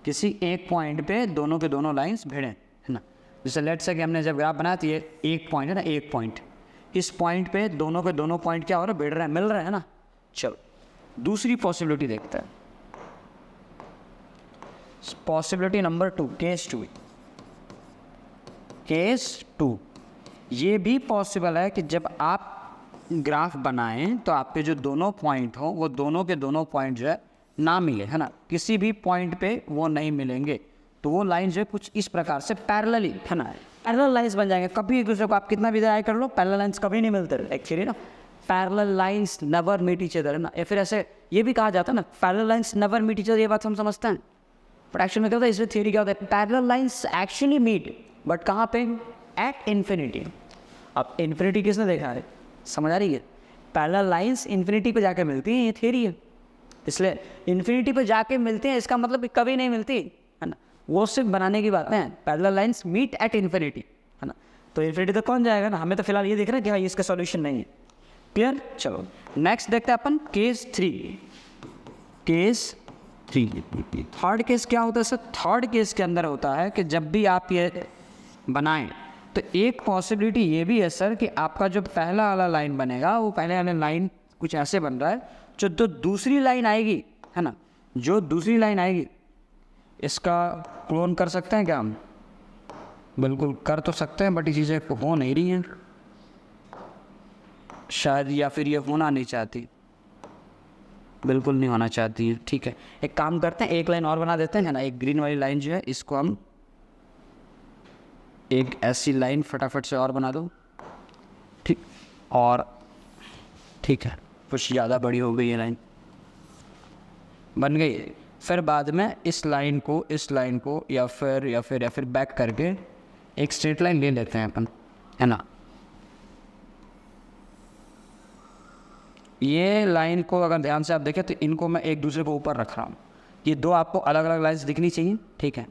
किसी एक पॉइंट पे दोनों के दोनों लाइंस भिड़े, है ना। जैसे लेट्स से कि हमने जब ग्राफ बनाया तो ये एक पॉइंट है ना, एक पॉइंट, इस पॉइंट पे दोनों के दोनों पॉइंट क्या हो रहा है, भिड़ रहे हैं, मिल रहे हैं ना। चलो दूसरी पॉसिबिलिटी देखते हैं, पॉसिबिलिटी नंबर 2, केस 2। केस 2 ये भी पॉसिबल है कि जब आप ग्राफ बनाएं तो आपके जो दोनों पॉइंट हो वो दोनों के दोनों पॉइंट जो है ना मिले, है ना, किसी भी पॉइंट पे वो नहीं मिलेंगे। तो वो लाइन जो है कुछ इस प्रकार से पैरेलली, है ना, पैरेलल लाइंस बन जाएंगे। कभी एक दूसरे को आप कितना भी ट्राई कर लो, पैरेलल लाइंस कभी नहीं मिलते एक्चुअली ना, parallel lines never meet each other, है ना। या फिर ऐसे ये भी कहा जाता है ना, parallel lines never meet each other, ये बात हम समझते हैं। बट एक्चुअली में क्या होता है, इसमें थियरी क्या होता है, parallel lines actually meet, but कहाँ पे, एट इन्फिनिटी। अब इन्फिनिटी किसने देखा है, समझ आ रही है, पैरेलल लाइंस इन्फिनिटी पे जाके मिलती हैं, ये थियरी है। इसलिए इन्फिनिटी पे जाके मिलते हैं इसका मतलब कभी नहीं मिलती, है ना, वो सिर्फ बनाने की बात है। Parallel lines meet at infinity, है ना। तो इन्फिनिटी तक कौन जाएगा ना, हमें तो फिलहाल ये दिख रहा है कि भाई इसका सॉल्यूशन नहीं है। क्लियर? चलो नेक्स्ट देखते हैं अपन केस 3। केस 3 थर्ड केस क्या होता है सर, थर्ड केस के अंदर होता है कि जब भी आप ये बनाएं तो एक पॉसिबिलिटी ये भी है सर कि आपका जो पहला वाला लाइन बनेगा वो पहले वाला लाइन कुछ ऐसे बन रहा है, जो दूसरी लाइन आएगी, है ना, जो दूसरी लाइन आएगी इसका क्लोन कर सकते हैं क्या हम, बिल्कुल कर तो सकते हैं, बट ये चीज़ें हो नहीं रही हैं शायद, या फिर ये होना नहीं चाहती, बिल्कुल नहीं होना चाहती है। ठीक है, एक काम करते हैं, एक लाइन और बना देते हैं, है ना, एक ग्रीन वाली लाइन जो है इसको हम एक ऐसी लाइन फटाफट से और बना दो, ठीक, और ठीक है, कुछ ज़्यादा बड़ी हो गई ये लाइन, बन गई। फिर बाद में इस लाइन को या फिर बैक करके एक स्ट्रेट लाइन ले लेते हैं अपन, है ना। ये लाइन को अगर ध्यान से आप देखें तो इनको मैं एक दूसरे को ऊपर रख रहा हूँ, ये दो आपको अलग अलग लाइन्स दिखनी चाहिए, ठीक है,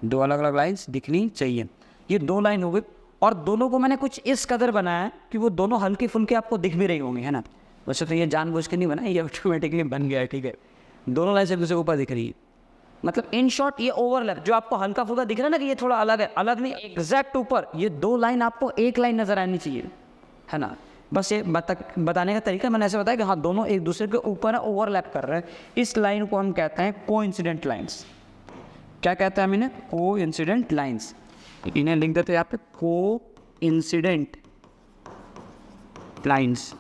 दो अलग अलग लाइन्स दिखनी चाहिए। ये दो लाइन हो गई, और दोनों को मैंने कुछ इस कदर बनाया है कि वो दोनों हल्की फुल्की आपको दिख भी रही होंगी, है ना। वैसे तो ये जानबूझ के नहीं बना, ये ऑटोमेटिकली बन गया है, ठीक है। दोनों लाइन एक दूसरे के ऊपर दिख रही है, मतलब इन शॉर्ट ये ओवरलैप, जो आपको हल्का फुल्का दिख रहा है ना कि ये थोड़ा अलग है, अलग नहीं, एग्जैक्ट ऊपर, ये दो लाइन आपको एक लाइन नजर आनी चाहिए, है ना। बस ये बताने का तरीका मैंने ऐसे बताया कि हाँ दोनों एक दूसरे के ऊपर ओवरलैप कर रहे हैं। इस लाइन को हम कहते हैं कोइंसिडेंट लाइंस। क्या कहते हैं हम इन्हें, कोइंसिडेंट लाइंस। इन्हें लिख देते हैं यहाँ पे कोइंसिडेंट लाइंस।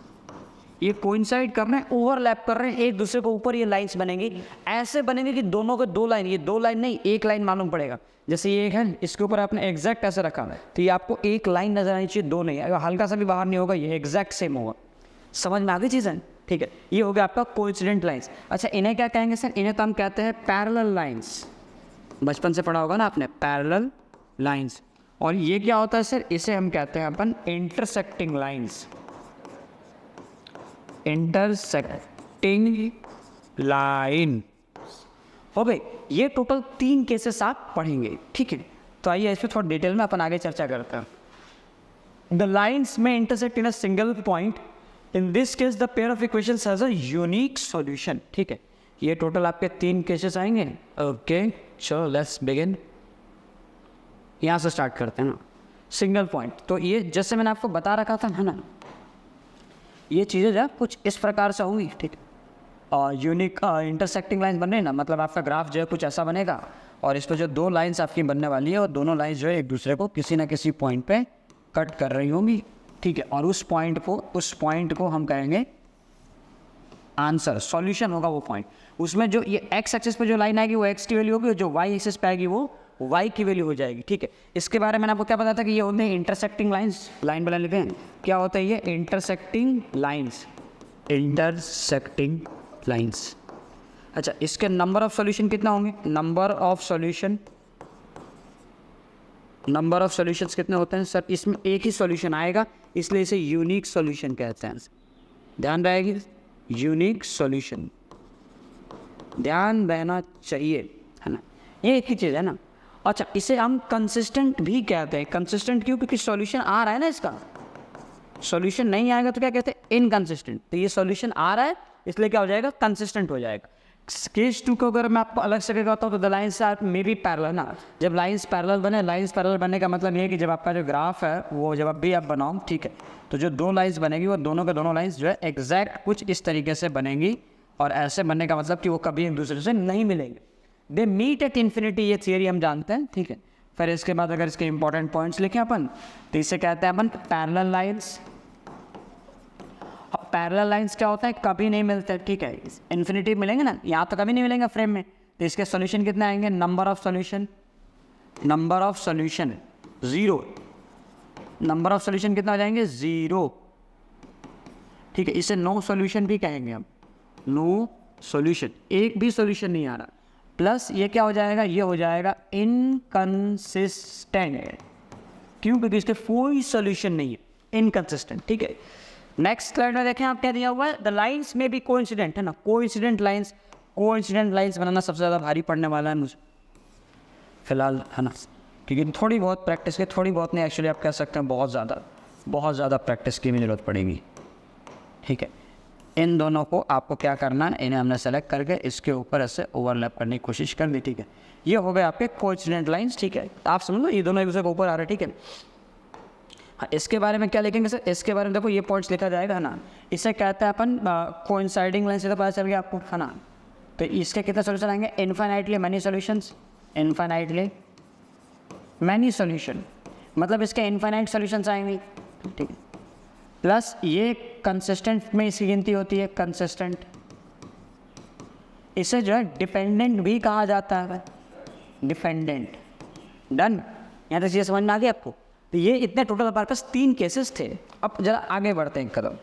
ये कोइंसाइड कर रहे हैं, ओवरलैप कर रहे हैं एक दूसरे के ऊपर, ये लाइंस बनेंगी, ऐसे बनेंगे कि दोनों के दो लाइन, ये दो लाइन नहीं एक लाइन मालूम पड़ेगा। जैसे ये एक है, इसके ऊपर आपने एग्जैक्ट ऐसे रखा है तो ये आपको एक लाइन नजर आनी चाहिए, दो नहीं, अगर हल्का सा भी बाहर नहीं होगा ये एग्जैक्ट सेम होगा। समझ में आ गई चीज़ है, ठीक है। ये हो गया आपका कोइंसिडेंट लाइंस। अच्छा इन्हें क्या कहेंगे सर, इन्हें तो हम कहते हैं पैरेलल लाइंस, बचपन से पढ़ा होगा ना आपने, पैरेलल लाइंस। और ये क्या होता है सर, इसे हम कहते हैं अपन इंटरसेक्टिंग लाइंस, इंटरसेक्टिंग लाइन। हो गई, ये टोटल 3 केसेस आप पढ़ेंगे, ठीक है। तो आइए इस पर थोड़ा डिटेल में अपन आगे चर्चा करते हैं। द लाइन्स में intersect in a single point, in this case the pair of equations has a unique solution. ठीक है, ये टोटल आपके 3 केसेस आएंगे। ओके चलो लेट्स बिगिन, यहाँ से स्टार्ट करते हैं ना। सिंगल पॉइंट, तो ये जैसे मैंने आपको बता रखा था है ना, ये चीज़ें जो है कुछ इस प्रकार से होंगी। ठीक है, और यूनिक इंटरसेक्टिंग लाइन्स बन रही है ना, मतलब आपका ग्राफ जो है कुछ ऐसा बनेगा और इस पर जो 2 लाइन्स आपकी बनने वाली है और दोनों लाइन्स जो है एक दूसरे को किसी ना किसी पॉइंट पे कट कर रही होंगी। ठीक है, और उस पॉइंट को हम कहेंगे आंसर, सॉल्यूशन होगा वो पॉइंट। उसमें जो ये एक्स एक्सिस पे जो लाइन आएगी वो एक्स की वैल्यू होगी और जो वाई एक्सिस पे आएगी वो वाई की वैल्यू हो जाएगी। ठीक है, इसके बारे में मैंने आपको क्या बताया था कि ये होते हैं इंटरसेक्टिंग लाइन्स। लाइन बना लेते हैं, क्या होता है ये इंटरसेक्टिंग लाइन्स, इंटरसेक्टिंग लाइन्स। अच्छा, इसके नंबर ऑफ सॉल्यूशन कितना होंगे? नंबर ऑफ सॉल्यूशंस कितने होते हैं सर? इसमें एक ही सॉल्यूशन आएगा, इसलिए इसे यूनिक सॉल्यूशन कहते हैं। ध्यान रहेगी, यूनिक सॉल्यूशन ध्यान रहना चाहिए, है ना, ये एक ही चीज़ है ना। अच्छा, इसे हम कंसिस्टेंट भी कहते हैं। कंसिस्टेंट क्यों? क्योंकि सॉल्यूशन आ रहा है ना, इसका सॉल्यूशन नहीं आएगा तो क्या कहते हैं? इनकंसिस्टेंट। तो ये सॉल्यूशन आ रहा है इसलिए क्या हो जाएगा? कंसिस्टेंट हो जाएगा। केस 2 को अगर मैं आपको अलग से कहता हूँ तो the lines are maybe parallel ना। जब लाइन्स पैरेलल बने, लाइन्स पैरेलल बनने का मतलब ये है कि जब आपका जो ग्राफ है वो जब भी आप बनाओ, ठीक है, तो जो 2 लाइन्स बनेगी वो दोनों के दोनों लाइन्स जो है एग्जैक्ट कुछ इस तरीके से बनेंगी। और ऐसे बनने का मतलब कि वो कभी एक दूसरे से नहीं मिलेंगे, दे मीट एट इन्फिनिटी। ये थियरी हम जानते हैं। ठीक है, फिर इसके बाद अगर इसके इंपॉर्टेंट पॉइंट्स लिखें अपन तो इसे कहते हैं अपन पैरेलल लाइन्स। अब पैरेलल लाइन्स क्या होता है? कभी नहीं मिलते। ठीक है, इन्फिनिटी मिलेंगे ना, यहाँ तो कभी नहीं मिलेंगे फ्रेम में। तो इसके सॉल्यूशन कितने आएंगे? Number of solution 0। Number of solution कितना हो जाएंगे? 0। ठीक है, इसे नो सॉल्यूशन भी कहेंगे हम, नो सॉल्यूशन, एक भी सॉल्यूशन नहीं आ रहा। प्लस ये क्या हो जाएगा? ये हो जाएगा इनकंसिस्टेंट। क्यों? क्योंकि इसके कोई सॉल्यूशन नहीं है, इनकंसिस्टेंट। ठीक है, नेक्स्ट स्लाइड में देखें आप क्या दिया हुआ है, द लाइन्स में भी कोइंसिडेंट, है ना। कोइंसिडेंट लाइन्स बनाना सबसे ज़्यादा भारी पड़ने वाला है मुझे फिलहाल, है ना, क्योंकि थोड़ी बहुत प्रैक्टिस की, थोड़ी बहुत नहीं एक्चुअली आप कह सकते हैं बहुत ज़्यादा प्रैक्टिस की भी ज़रूरत पड़ेगी। ठीक है, इन दोनों को आपको क्या करना है, इन्हें हमने सेलेक्ट करके इसके ऊपर ऐसे ओवरलैप करने की कोशिश कर दी। ठीक है, ये हो गए आपके कोइंसिडेंट लाइन्स। ठीक है, आप समझ लो ये दोनों एक दूसरे के ऊपर आ रहे हैं। ठीक है, हाँ, इसके बारे में क्या लिखेंगे सर? इसके बारे में देखो ये पॉइंट्स लिखा जाएगा, है ना। इसे कहते हैं अपन कोइंसाइडिंग लाइन से, तो पता चल गया आपको, है ना। तो इसके कितने सॉल्यूशन आएंगे? Infinitely many solutions, infinitely many solution, मतलब इसके इनफाइनाइट सॉल्यूशंस आएंगे। ठीक है, प्लस ये कंसिस्टेंट में इसकी गिनती होती है, कंसिस्टेंट। इसे जो है डिपेंडेंट भी कहा जाता है, डिपेंडेंट। डन, यहाँ तक ये समझ में आ गया आपको? तो ये इतने टोटल हमारे पास 3 केसेस थे। अब जरा आगे बढ़ते हैं कदम।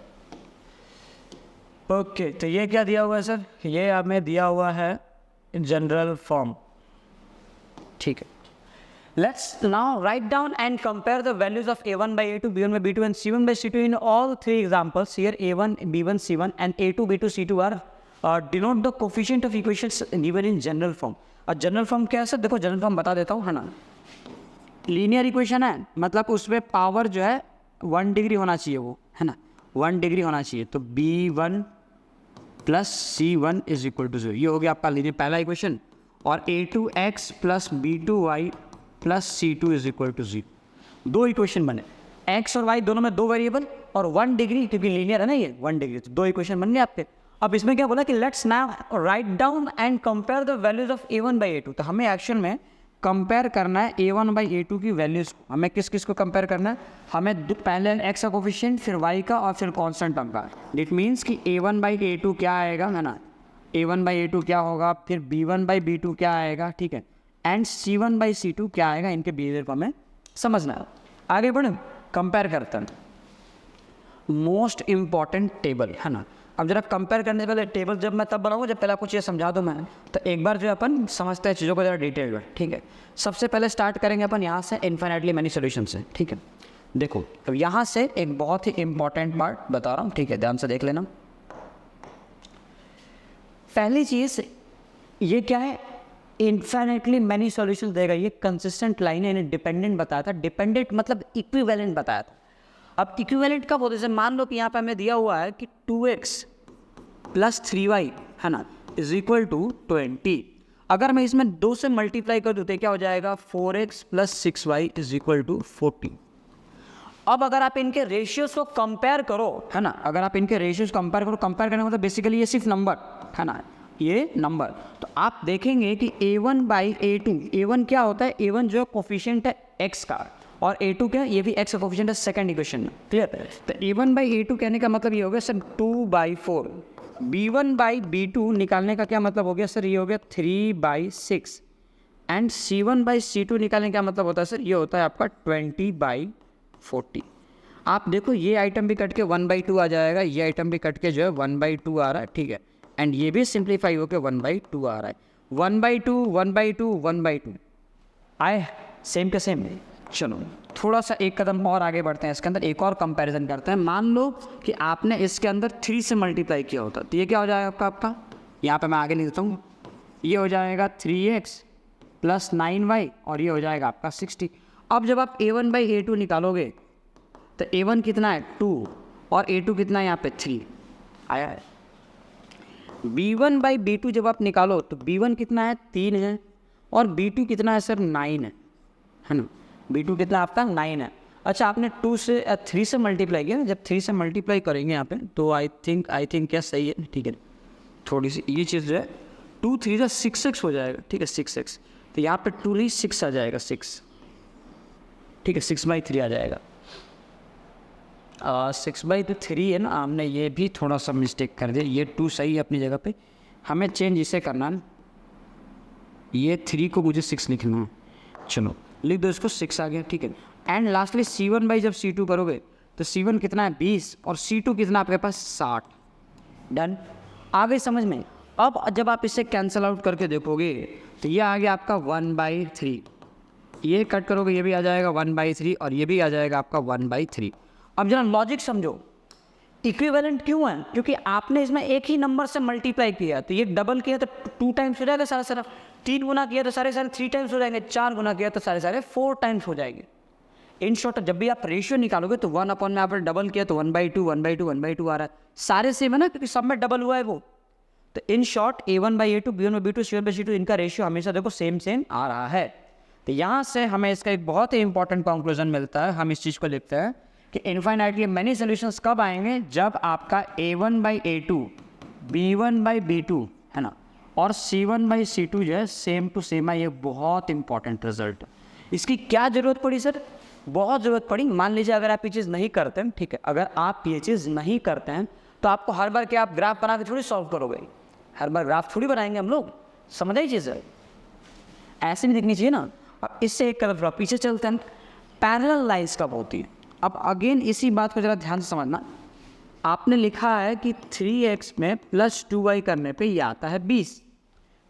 ओके, तो ये क्या दिया हुआ है सर? ये हमें दिया हुआ है जनरल फॉर्म। ठीक है, let's now write down and compare the values of a1 by a2, b1 by b2 and c1 by c2 in all 3 examples. Here a1, b1, c1 and a2, b2, c2 are denote the coefficient of equations given in general form. और general form क्या है sir? देखो general form बता देता हूँ, है ना। Linear equation है, मतलब उसमें पावर जो है 1 डिग्री होना चाहिए, वो, है ना, 1 डिग्री होना चाहिए। तो b1 plus c1 is equal to 0, ये हो गया आपका लीनियर पहला इक्वेशन। और a2x plus b2y plus c2 is equal to 0। 2 equation बने, x और y दोनों में 2 वेरिएबल और 1 डिग्री, क्योंकि लीनियर है ना ये 1 डिग्री, तो 2 इक्वेशन बन गए आपके। अब इसमें क्या बोला कि let's now write down and compare the values of a1 by a2। तो हमें एक्शन में कंपेयर करना है a1 बाई a2 की वैल्यूज़ को। हमें किस किस को कंपेयर करना है? हमें पहले x का कोफिशिएंट, फिर y का और फिर कांस्टेंट टर्म का। इट मीन्स कि a1 बाई a2 क्या आएगा, है ना, a1 बाई a2 क्या होगा, फिर b1 बाई b2 क्या आएगा, ठीक है, एंड c1 बाई c2 क्या आएगा। इनके बिहेवियर को हमें समझना है। आगे बढ़े, कंपेयर करते हैं। मोस्ट इम्पॉर्टेंट टेबल, है ना। अब जरा कंपेयर करने से पहले टेबल जब मैं तब बनाऊंगा जब पहले आपको चीज़ समझा दूँ मैं, तो एक बार जो अपन समझते हैं चीज़ों को ज़रा डिटेल में। ठीक है, सबसे पहले स्टार्ट करेंगे अपन यहाँ से इनफाइनाइटली मैनी सॉल्यूशन से। ठीक है, देखो अब यहाँ से एक बहुत ही इंपॉर्टेंट पार्ट बता रहा हूँ, ठीक है, ध्यान से देख लेना। पहली चीज़ ये क्या है, इनफाइनाइटली मैनी सॉल्यूशन देगा। ये कंसिस्टेंट लाइन है, इन्हें डिपेंडेंट बताया था। डिपेंडेंट मतलब इक्विवेलेंट बताया था। अब इक्विवेलेंट कब होते हैं? मान लो कि यहाँ पे हमें दिया हुआ है कि 2x प्लस 3y है ना इज इक्वल टू 20। अगर मैं इसमें 2 से मल्टीप्लाई कर दूँ तो क्या हो जाएगा? 4x plus 6y is equal to 40। अब अगर आप इनके रेशियोज को कंपेयर करो है ना, अगर आप इनके रेशियोज कंपेयर करो, कंपेयर करने का मतलब बेसिकली ये सिर्फ नंबर है ना, ये नंबर, तो आप देखेंगे कि a1 बाई a2, a1 क्या होता है? a1 जो कोफिशिएंट है x का, और a2 क्या है? ये भी x का कोफिशिएंट है सेकंड इक्वेशन में, क्लियर है? तो a1 बाई a2 कहने का मतलब ये हो गया सर 2/4। b1 बाई b2 निकालने का क्या मतलब हो गया सर? ये हो गया 3/6। एंड c1 बाई c2 निकालने का मतलब होता है सर, ये होता है आपका 20/40। आप देखो ये आइटम भी कट के 1/2 आ जाएगा, ये आइटम भी कट के जो है 1/2 आ रहा है, ठीक है, एंड ये भी सिंप्लीफाई होकर 1/2 आ रहा है। 1/2 1/2 1/2 आए सेम के सेम। चलो थोड़ा सा एक कदम और आगे बढ़ते हैं, इसके अंदर एक और कंपैरिजन करते हैं। मान लो कि आपने इसके अंदर 3 से मल्टीप्लाई किया होता तो ये क्या हो जाएगा आपका? यहाँ पे मैं आगे लिख देता हूँ, ये हो जाएगा 3x प्लस 9y और ये हो जाएगा आपका 60। अब जब आप a1 बाई a2 निकालोगे तो a1 कितना है? 2 और a2 कितना है यहाँ पे? 3 आया है। b1 बाई b2 जब आप निकालो तो b1 कितना है? 3 है, और b2 कितना है सर? 9 है ना, b2 कितना आपका? 9 है। अच्छा आपने 2 से 3 से मल्टीप्लाई किया, जब 3 से मल्टीप्लाई करेंगे यहाँ पे तो आई थिंक क्या सही है, ठीक है, थोड़ी सी ये चीज़ जो है 2 3 जा 6x हो जाएगा, ठीक है 6x, तो यहाँ पे 2 नहीं 6 आ जाएगा, 6, ठीक है 6/3 आ जाएगा। 6/3 है ना, हमने ये भी थोड़ा सा मिस्टेक कर दिया, ये 2 सही है अपनी जगह पे, हमें चेंज इसे करना है, ये 3 को मुझे 6 लिखना है। चलो लिख दो इसको, 6 आ गया, ठीक है। एंड लास्टली c1 बाई जब c2 करोगे तो c1 कितना है? 20 और c2 कितना आपके पास? 60। डन, आ गई समझ में? अब जब आप इसे कैंसिल आउट करके देखोगे तो ये आ गया आपका 1/3, ये कट करोगे ये भी आ जाएगा 1/3 और ये भी आ जाएगा आपका 1/3। अब जरा लॉजिक समझो, इक्विवेलेंट क्यों है? क्योंकि आपने इसमें एक ही नंबर से मल्टीप्लाई किया, तो ये डबल किया तो 2 टाइम्स हो जाएगा सारा, 3 गुना किया तो सारे 3 टाइम्स हो जाएंगे, 4 गुना किया तो सारे 4 टाइम्स हो जाएंगे। इन शॉर्ट जब भी आप रेशियो निकालोगे तो 1 अपॉन में आपने डबल किया तो 1/2 1/2 1/2 आ रहा है, सारे सेम है ना, क्योंकि सब में डबल हुआ है वो। तो in short a1 by a2 b1 by b2 c1 by c2 इनका रेशियो हमेशा देखो सेम आ रहा है। तो यहाँ से हमें इसका एक बहुत ही इंपॉर्टेंट कंक्लूजन मिलता है, हम इस चीज़ को लिखते हैं कि इनफाइनाइटली मैनी सॉल्यूशंस कब आएंगे? जब आपका a1 by a2 b1 by b2 है ना और c1 बाई c2 जो है सेम टू सेम है। ये बहुत इंपॉर्टेंट रिजल्ट। इसकी क्या ज़रूरत पड़ी सर? बहुत ज़रूरत पड़ी। मान लीजिए अगर आप ये चीज़ नहीं करते हैं, ठीक है, अगर आप ये चीज़ नहीं करते हैं तो आपको हर बार क्या आप ग्राफ बना के थोड़ी सॉल्व करोगे, हर बार ग्राफ थोड़ी बनाएंगे हम लोग, समझ आई चीज़ है? ऐसे नहीं दिखनी चाहिए ना। अब इससे एक कदम पीछे चलते हैं, पैरेलल लाइंस कब होती है? अब अगेन इसी बात को ज़रा ध्यान से समझना। आपने लिखा है कि 3x में प्लस 2y करने पे ये आता है 20।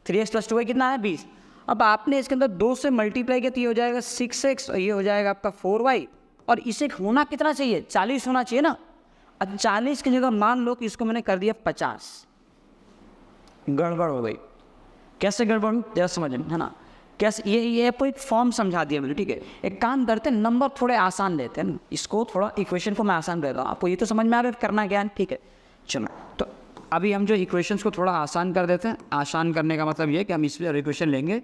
3x प्लस 2y कितना है? 20। अब आपने इसके अंदर 2 से मल्टीप्लाई किया तो ये हो जाएगा 6x और ये हो जाएगा आपका 4y, और इसे होना कितना चाहिए? 40 होना चाहिए ना। अब 40 की जगह मान लो कि इसको मैंने कर दिया 50, गड़बड़ हो गई। कैसे गड़बड़ हुई जरा समझ है ना? कैसे? ये आपको एक फॉर्म समझा दिया मैंने, ठीक है। एक काम करते हैं, नंबर थोड़े आसान लेते हैं ना, इसको थोड़ा इक्वेशन को मैं आसान देता हूँ, आपको ये तो समझ में आ रहा है करना क्या है, ठीक है। चलो तो अभी हम जो इक्वेशंस को थोड़ा आसान कर देते हैं। आसान करने का मतलब ये कि हम इस पर इक्वेशन लेंगे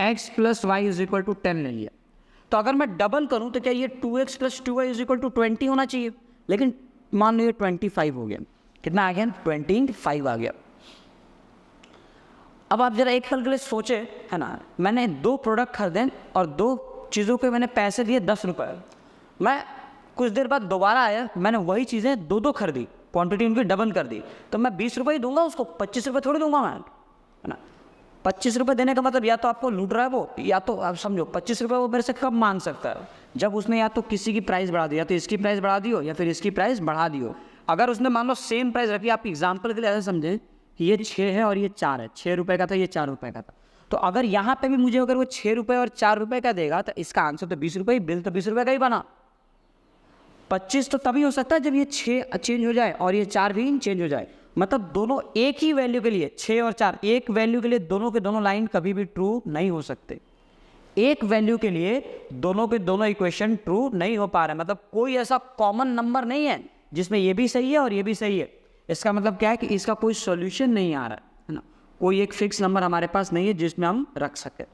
x plus y is equal to 10 ले लिया, तो अगर मैं डबल करूँ तो क्या ये 2x plus 2y is equal to 20 होना चाहिए, लेकिन मान लो ये 25 हो गया। कितना आ गया? 25 आ गया। अब आप जरा एक पल के लिए सोचे है ना, मैंने 2 प्रोडक्ट खरीदे और 2 चीज़ों के मैंने पैसे दिए 10 रुपये। मैं कुछ देर बाद दोबारा आया, मैंने वही चीज़ें 2 खरीदी, क्वांटिटी उनकी डबल कर दी, तो मैं 20 रुपये ही दूंगा उसको, 25 रुपये थोड़ी दूंगा मैं, है ना। 25 रुपये देने का मतलब या तो आपको लूट रहा है वो, या तो आप समझो 25 रुपये वो मेरे से कब मांग सकता है? जब उसने या तो किसी की प्राइस बढ़ा दी, या तो इसकी प्राइस बढ़ा दियो या फिर इसकी प्राइस बढ़ा दियो। अगर उसने मान लो सेम प्राइस रखी, आप एग्जाम्पल के लिए ऐसा समझें कि ये 6 है और ये 4 है, 6 रुपये का था, ये 4 रुपये का था, तो अगर यहाँ पे भी मुझे अगर वो 6 रुपये और 4 रुपये का देगा तो इसका आंसर तो 20 रुपये, बिल तो 20 रुपये का ही बना। 25 तो तभी हो सकता है जब ये 6 चेंज हो जाए और ये 4 भी चेंज हो जाए, मतलब दोनों एक ही वैल्यू के लिए 6 और 4 एक वैल्यू के लिए दोनों के दोनों लाइन कभी भी ट्रू नहीं हो सकते। एक वैल्यू के लिए दोनों के दोनों इक्वेशन ट्रू नहीं हो पा रहे, मतलब कोई ऐसा कॉमन नंबर नहीं है जिसमें ये भी सही है और ये भी सही है। इसका मतलब क्या है कि इसका कोई सॉल्यूशन नहीं आ रहा है ना, कोई एक फिक्स नंबर हमारे पास नहीं है जिसमें हम रख सकें।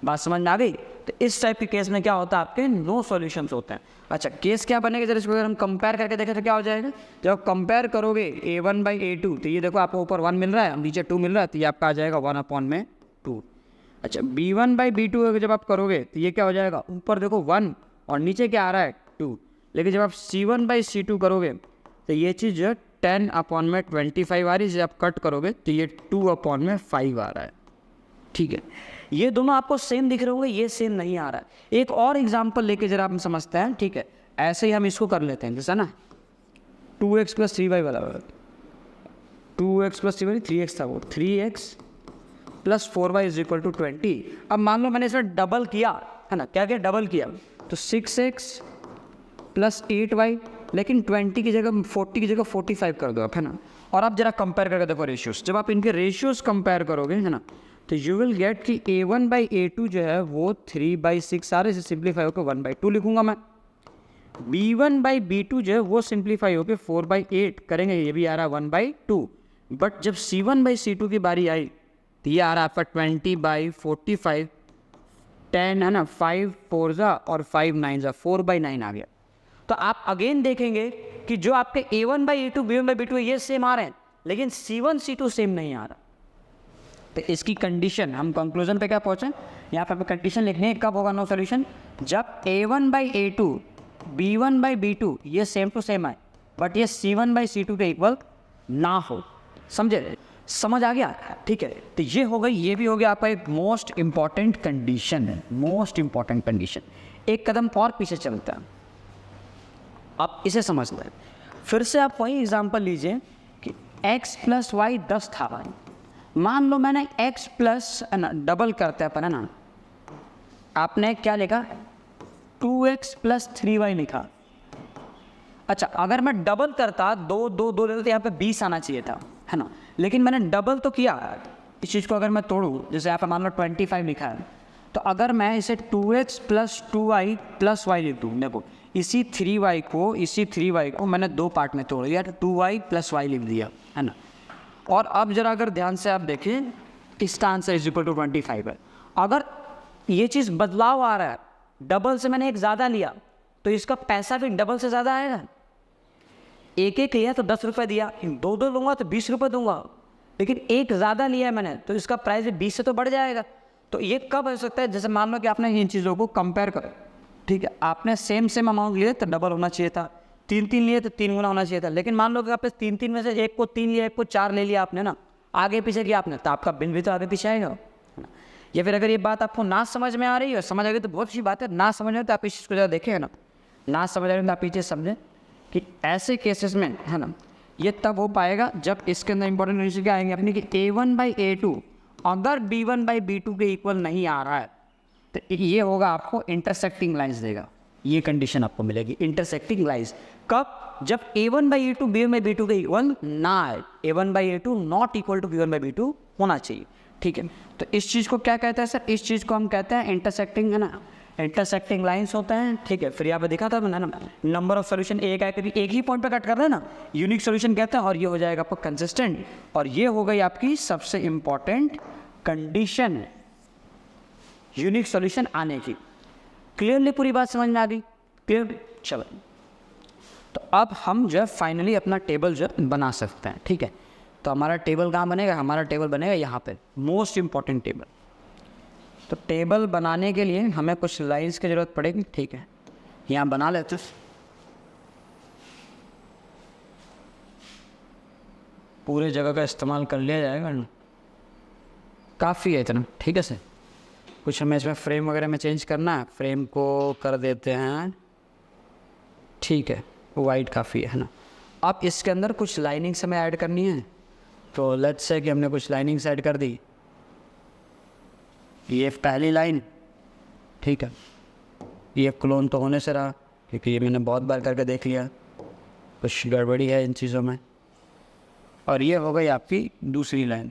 बात समझ में आ गई? तो इस टाइप के केस में क्या होता है, आपके नो सॉल्यूशंस होते हैं। अच्छा, केस क्या बनेगा जरा इसको अगर हम कंपेयर करके देखें तो क्या हो जाएगा? जब कंपेयर करोगे a1/a2 तो ये देखो आपको ऊपर 1 मिल रहा है, नीचे 2 मिल रहा है, तो ये आपका आ जाएगा 1/2। अच्छा, b1/b2 जब आप करोगे तो ये क्या हो जाएगा, ऊपर देखो 1 और नीचे क्या आ रहा है 2। लेकिन जब आप c1/c2 करोगे तो ये चीज़ जो है 10/25 आ रही है, जब आप कट करोगे तो ये 2/5 आ रहा है। ठीक है, ये दोनों आपको सेम दिख रहे होंगे, ये सेम नहीं आ रहा है। एक और एग्जांपल लेके जरा हम समझते हैं। ठीक है, ऐसे ही हम इसको कर लेते हैं, जैसा ना 2x + 3y वाला, 2x + 3y 3x था, वो 3x + 4y = 20। अब मान लो मैंने इसमें डबल किया है ना, क्या क्या डबल किया, तो 6x + 8y, लेकिन 20 की जगह 40 की जगह 45 कर दो आप, है ना। और आप जरा कंपेयर करके देखो रेशियोज, जब आप इनके रेशियोज कंपेयर करोगे है ना, तो यू विल गेट कि a1/a2 जो है वो 3/6 आ रहा है, इसे सिंप्लीफाई होकर 1/2 लिखूंगा मैं। b1/b2 जो है वो सिंप्लीफाई होकर 4/8 करेंगे, ये भी आ रहा है 1/2। बट जब c1/c2 की बारी आई तो ये आ रहा है आपका 20/45, 10 है ना, 5 4 और 5 9 4/9 आ गया। तो आप अगेन देखेंगे कि जो आपके a1/a2 b1/b2 ये सेम आ रहे हैं, लेकिन c1 c2 सेम नहीं आ रहा। तो इसकी कंडीशन, हम कंक्लूजन पे क्या पहुंचे, यहाँ पे हमें कंडीशन लिखनी है कब होगा नो सॉल्यूशन, जब a1/a2 b1/b2 ये सेम टू सेम आए बट ये c1/c2 के इक्वल ना हो। समझे, समझ आ गया? ठीक है, तो ये हो गई, ये भी हो गया आपका एक मोस्ट इंपॉर्टेंट कंडीशन है, मोस्ट इंपॉर्टेंट कंडीशन। एक कदम और पीछे चलता है, आप इसे समझते हैं। फिर से आप वही एग्जांपल लीजिए कि x + y 10 था भाई, मान लो मैंने x प्लस ना डबल करते हैं अपन, है ना, आपने क्या लिखा 2x + 3y लिखा। अच्छा, अगर मैं डबल करता, दो दो दो लेते तो यहाँ पे 20 आना चाहिए था, है ना, लेकिन मैंने डबल तो किया। इस चीज़ को अगर मैं तोड़ूँ, जैसे यहाँ पे मान लो 25 लिखा है, तो अगर मैं इसे 2x + 2y + y लिख दूँ, देखो इसी 3y को मैंने दो पार्ट में तोड़ दिया, तो 2y + y लिख दिया, है ना। और अब जरा अगर ध्यान से आप देखें, इसका आंसर = 25 है। अगर ये चीज़ बदलाव आ रहा है, डबल से मैंने एक ज़्यादा लिया तो इसका पैसा भी डबल से ज़्यादा आएगा। एक एक लिया तो 10 रुपये दिया, दो दो लूँगा तो 20 रुपये दूंगा, लेकिन एक ज़्यादा लिया है मैंने तो इसका प्राइस भी 20 से तो बढ़ जाएगा। तो ये कब हो सकता है, जैसे मान लो कि आपने इन चीज़ों को कंपेयर करो, ठीक है, आपने सेम अमाउंट लिए तो डबल होना चाहिए था, 3 लिए तो 3 गुना होना चाहिए था। लेकिन मान लो कि आपने 3 में से एक को 3 लिया, एक को 4 ले लिया आपने ना, आगे पीछे किया आपने, तो आपका बिल भी तो आगे पीछे आएगा। या फिर अगर ये बात आपको ना समझ में आ रही है, समझ आ गई तो बहुत अच्छी बात है, ना समझ में तो आप इस चीज़ को ज़रा देखें, है ना समझ आ रही तो आप ये समझें कि ऐसे केसेस में, है ना, ये तब हो पाएगा जब इसके अंदर इंपॉर्टेंट कंडीशन क्या आएंगे अपनी, कि a1/a2 अगर b1/b2 के इक्वल नहीं आ रहा है तो ये होगा आपको इंटरसेक्टिंग लाइन्स देगा। ये कंडीशन आपको मिलेगी, इंटरसेक्टिंग लाइन्स कब, जब a1/a2 b1/b2 के इक्वल ना आए, a1/a2 not equal to b1/b2 होना चाहिए। ठीक है, तो इस चीज़ को क्या कहते हैं सर, इस चीज़ को हम कहते हैं इंटरसेक्टिंग, है ना, इंटरसेक्टिंग लाइंस होते हैं। ठीक है, फिर यहाँ पे दिखा था मैंने ना, नंबर ऑफ सोल्यूशन एक है, कभी एक ही पॉइंट पे कट कर रहे हैं ना, यूनिक सोल्यूशन कहते हैं, और ये हो जाएगा आपको कंसिस्टेंट, और ये हो गई आपकी सबसे इंपॉर्टेंट कंडीशन यूनिक सोल्यूशन आने की। क्लियरली पूरी बात समझ में आ गई? क्लियर? चलो, तो अब हम जो है फाइनली अपना टेबल जो बना सकते हैं। ठीक है, तो हमारा टेबल कहाँ बनेगा, हमारा टेबल बनेगा यहाँ पे, मोस्ट इंपॉर्टेंट टेबल। तो टेबल बनाने के लिए हमें कुछ लाइंस की ज़रूरत पड़ेगी। ठीक है, यहाँ बना लेते, पूरे जगह का इस्तेमाल कर लिया जाएगा ना, काफ़ी है इतना। ठीक है सर, कुछ हमें इसमें फ्रेम वगैरह में चेंज करना है, फ्रेम को कर देते हैं, ठीक है, वाइट काफ़ी है ना। अब इसके अंदर कुछ लाइनिंग्स हमें ऐड करनी है, तो लेट्स से कि हमने कुछ लाइनिंग्स ऐड कर दी, ये पहली लाइन, ठीक है, ये क्लोन तो होने से रहा क्योंकि ये मैंने बहुत बार करके देख लिया, कुछ गड़बड़ी है इन चीज़ों में, और ये हो गई आपकी दूसरी लाइन।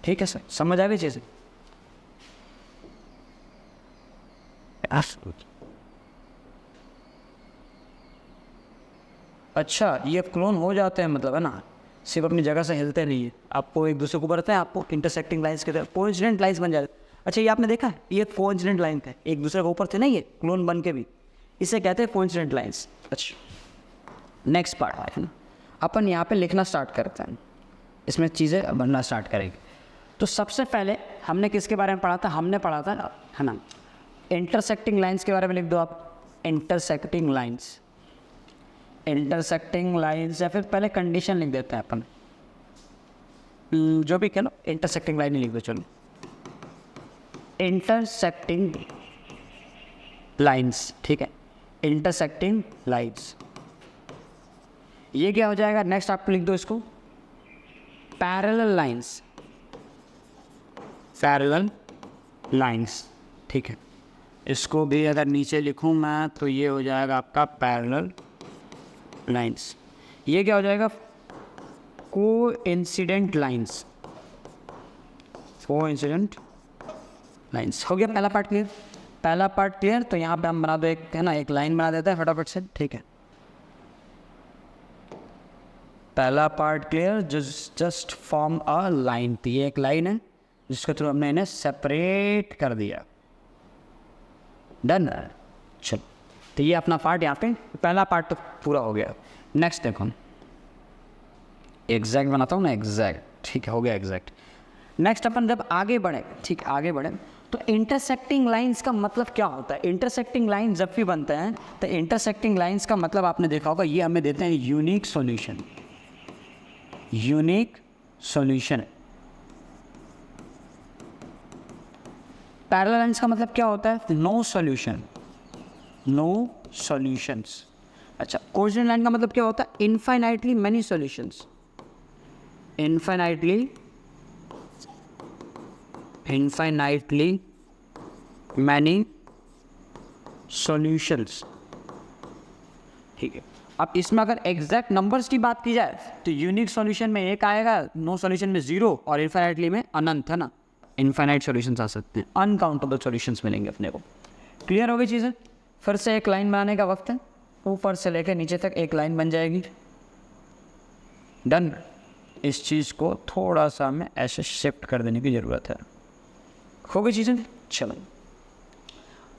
ठीक है सर, समझ आ गई चीज़ें? अच्छा, ये क्लोन हो जाते हैं मतलब, है ना, सिर्फ अपनी जगह से हिलते नहीं है, आपको एक दूसरे को बढ़ते हैं, आपको इंटरसेक्टिंग लाइन्स के तरह कोइंसिडेंट लाइन्स बन जाते हैं। अच्छा, ये आपने देखा है, ये कोइंसिडेंट लाइन है, एक दूसरे के ऊपर थे ना ये क्लोन बन के भी, इसे कहते हैं कोइंसिडेंट लाइन्स। अच्छा, नेक्स्ट पार्ट है ना, अपन यहाँ पे लिखना स्टार्ट करते हैं, इसमें चीज़ें बनना स्टार्ट करेंगे। तो सबसे पहले हमने किसके बारे में पढ़ा था, हमने पढ़ा था, है ना, इंटरसेक्टिंग लाइन्स के बारे में लिख दो आप, इंटरसेक्टिंग लाइन्स, इंटरसेक्टिंग लाइन्स, या फिर पहले कंडीशन लिख देते हैं अपन, जो भी कह लो, इंटरसेक्टिंग लाइन ही लिख दो, चलो, इंटरसेक्टिंग लाइन्स, ठीक है, इंटरसेक्टिंग लाइन्स। ये क्या हो जाएगा, नेक्स्ट आप लिख दो इसको पैरेलल लाइन्स, पैरेलल लाइन्स, ठीक है। इसको भी अगर नीचे लिखूँ मैं तो ये हो जाएगा आपका पैरेलल लाइन्स। ये क्या हो जाएगा, कोइंसिडेंट लाइन्स, कोइंसिडेंट लाइन्स। हो गया पहला पार्ट क्लियर, पहला पार्ट क्लियर। तो यहाँ पे हम बना दो एक, है ना, एक लाइन बना देते हैं फटाफट से, ठीक है। पहला part clear, just form a line, तो ये एक लाइन है जिसके थ्रू हमने इन्हें सेपरेट कर दिया, डन। चलो, तो ये अपना पार्ट यहाँ पे पहला पार्ट तो पूरा हो गया। नेक्स्ट देखो, एग्जैक्ट बनाता हूँ ना, एग्जैक्ट, ठीक है, हो गया एग्जैक्ट। नेक्स्ट अपन जब आगे बढ़े, ठीक, आगे बढ़े, तो इंटरसेक्टिंग लाइंस का मतलब क्या होता है। इंटरसेक्टिंग लाइन जब भी बनते हैं तो इंटरसेक्टिंग लाइंस का मतलब आपने देखा होगा, ये हमें देते हैं unique solution, unique solution. Parallel lines का मतलब क्या होता है, नो सॉल्यूशन, नो सॉल्यूशंस। अच्छा, कोइंसिडेंट लाइन का मतलब क्या होता है, infinitely many solutions, infinitely many solutions, ठीक है। अब इसमें अगर एग्जैक्ट नंबर्स की बात की जाए तो यूनिक सॉल्यूशन में एक आएगा, नो सॉल्यूशन में 0, और इनफाइनाइटली में अनंत, है ना, इनफाइनाइट सॉल्यूशंस आ सकते हैं, अनकाउंटेबल सॉल्यूशंस मिलेंगे अपने को। क्लियर हो गई चीज़ें। फिर से एक लाइन बनाने का वक्त है, ऊपर से लेकर नीचे तक एक लाइन बन जाएगी, डन। इस चीज़ को थोड़ा सा हमें ऐसे शिफ्ट कर देने की ज़रूरत है। हो गई चीज़ें। चलो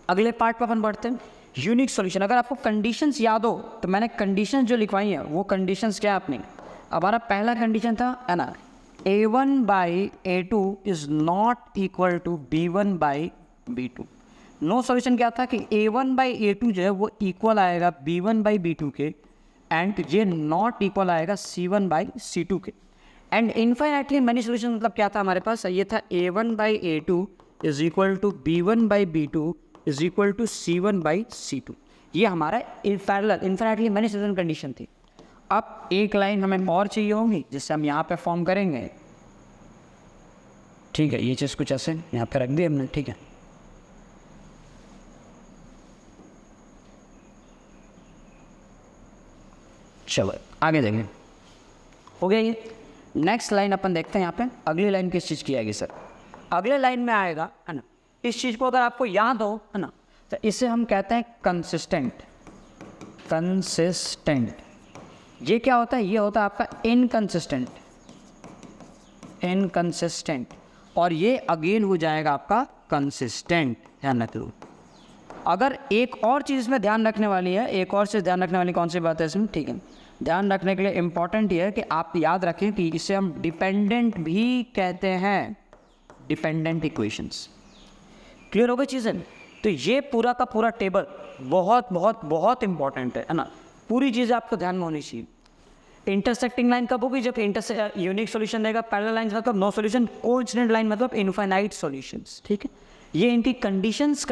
अगले पार्ट पर अपन बढ़ते हैं, यूनिक सॉल्यूशन। अगर आपको कंडीशंस याद हो तो मैंने कंडीशंस जो लिखवाई हैं वो कंडीशंस क्या आपने, हमारा पहला कंडीशन था, है ना, A1/A2 is not equal to B1/B2। No solution क्या था कि A1/A2 जो है वो इक्वल आएगा B1/B2 के, एंड ये नॉट इक्वल आएगा C1/C2 के। एंड इनफाइनाइटली मैनी सॉल्यूशन मतलब क्या था हमारे पास, ये था A1/A2 is equal to B1/B2 is equal to C1/C2। ये हमारा parallel infinitely many solution condition थी। अब एक लाइन हमें और चाहिए होगी जिससे हम यहाँ पे फॉर्म करेंगे, ठीक है। ये चीज़ कुछ ऐसे यहाँ पे रख दी हमने, ठीक है। चलो आगे देखें, हो गया ये। नेक्स्ट लाइन अपन देखते हैं यहाँ पे, अगली लाइन किस चीज़ की आएगी सर, अगले लाइन में आएगा, है ना, इस चीज़ को अगर आपको याद हो, है ना, तो इसे हम कहते हैं कंसिस्टेंट। कंसिस्टेंट ये क्या होता है, ये होता है आपका इनकंसिस्टेंट, इनकंसिस्टेंट, और ये अगेन हो जाएगा आपका कंसिस्टेंट। ध्यान रख लो। अगर एक और चीज़ इसमें ध्यान रखने वाली है, एक और चीज़ ध्यान रखने वाली कौन सी बात है इसमें, ठीक है, ध्यान रखने के लिए इम्पॉर्टेंट ये है कि आप याद रखें कि इसे हम डिपेंडेंट भी कहते हैं, डिपेंडेंट इक्वेशंस। क्लियर हो गई चीज़ें। तो ये पूरा का पूरा टेबल बहुत बहुत बहुत इंपॉर्टेंट है ना, पूरी चीज़ें आपको ध्यान में होनी चाहिए। इंटरसेक्टिंग लाइन कब होगी, जब यूनिक सॉल्यूशन देगा। पैरेलल लाइन मतलब नो सॉल्यूशन, कोइंसिडेंट लाइन मतलब इनफाइनाइट सॉल्यूशंस, ठीक है। ये इनकी कंडीशंस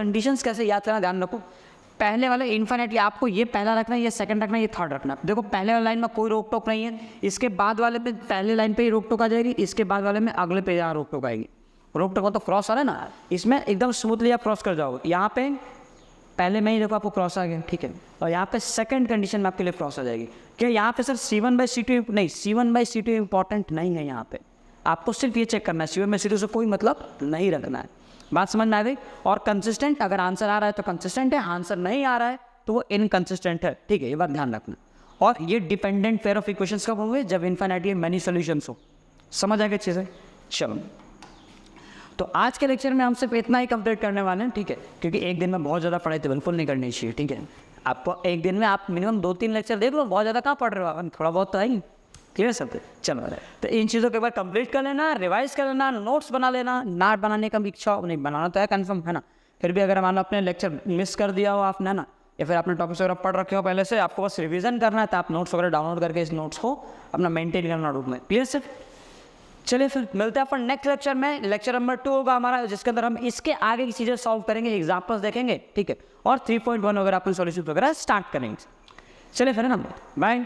कैसे याद करना, ध्यान रखो। पहले वाले इनफाइनाइटली आपको ये पहला रखना है, ये सेकंड रखना है, ये थर्ड रखना है। देखो पहले वाले लाइन में कोई रोक टोक नहीं है, इसके बाद वाले पे पहले लाइन पे ही रोक टोक आ जाएगी, इसके बाद वाले में अगले पे यहाँ रोक टोक आएगी। रोक टोक तो क्रॉस आ रहा है ना, इसमें एकदम स्मूथली आप क्रॉस कर जाओगे। यहाँ पे पहले में ही देखो आपको क्रॉस आ गया, ठीक है, और यहाँ पे सेकंड कंडीशन में आपके लिए क्रॉस आ जाएगी। क्या यहाँ पे सर C1/C2 नहीं, C1/C2 इंपॉर्टेंट नहीं है। यहाँ पे आपको सिर्फ ये चेक करना है, C1/C2 से कोई मतलब नहीं रखना है। बात समझ में आ गई। और कंसिस्टेंट, अगर आंसर आ रहा है तो कंसिस्टेंट है, आंसर नहीं आ रहा है तो वो इनकंसिस्टेंट है। ठीक है, ये बात ध्यान रखना। और ये डिपेंडेंट पेयर ऑफ इक्वेशंस कब होंगे? जब इन्फिनिटी मैनी सॉल्यूशंस हो। समझ आ गई चीज़ें? चलो, तो आज के लेक्चर में हम सिर्फ इतना ही कंप्लीट करने वाले हैं। ठीक है, क्योंकि एक दिन में बहुत ज़्यादा पढ़ाई तो बिल्कुल नहीं करनी चाहिए। ठीक है, आपको एक दिन में आप मिनिमम 2-3 लेक्चर देख लो, बहुत ज़्यादा कहाँ पढ़ रहे हो, थोड़ा बहुत तो है। क्लियर सब? चलो, तो इन चीज़ों के बाद कंप्लीट कर लेना, रिवाइज कर लेना, नोट्स बना लेना। नोट बनाने का भी इच्छा हो, नहीं बनाना तो है कन्फर्म, है ना। फिर भी अगर मान लो अपने लेक्चर मिस कर दिया हो आपने, ना, या फिर आपने टॉपिक्स वगैरह पढ़ रखे हो पहले से, आपको बस रिवीजन करना है, तो आप नोट्स वगैरह डाउनलोड करके इस नोट्स को अपना मेंटेन करना रूप में। Clear sir? चलिए फिर मिलते हैं अपन नेक्स्ट लेक्चर में। लेक्चर नंबर 2 होगा हमारा, जिसके अंदर हम इसके आगे की चीज़ें सॉल्व करेंगे, एग्जाम्पल्स देखेंगे। ठीक है, और 3.1 वगैरह अपन सॉल्यूशन वगैरह स्टार्ट करेंगे। चलिए फिर ना, बाय।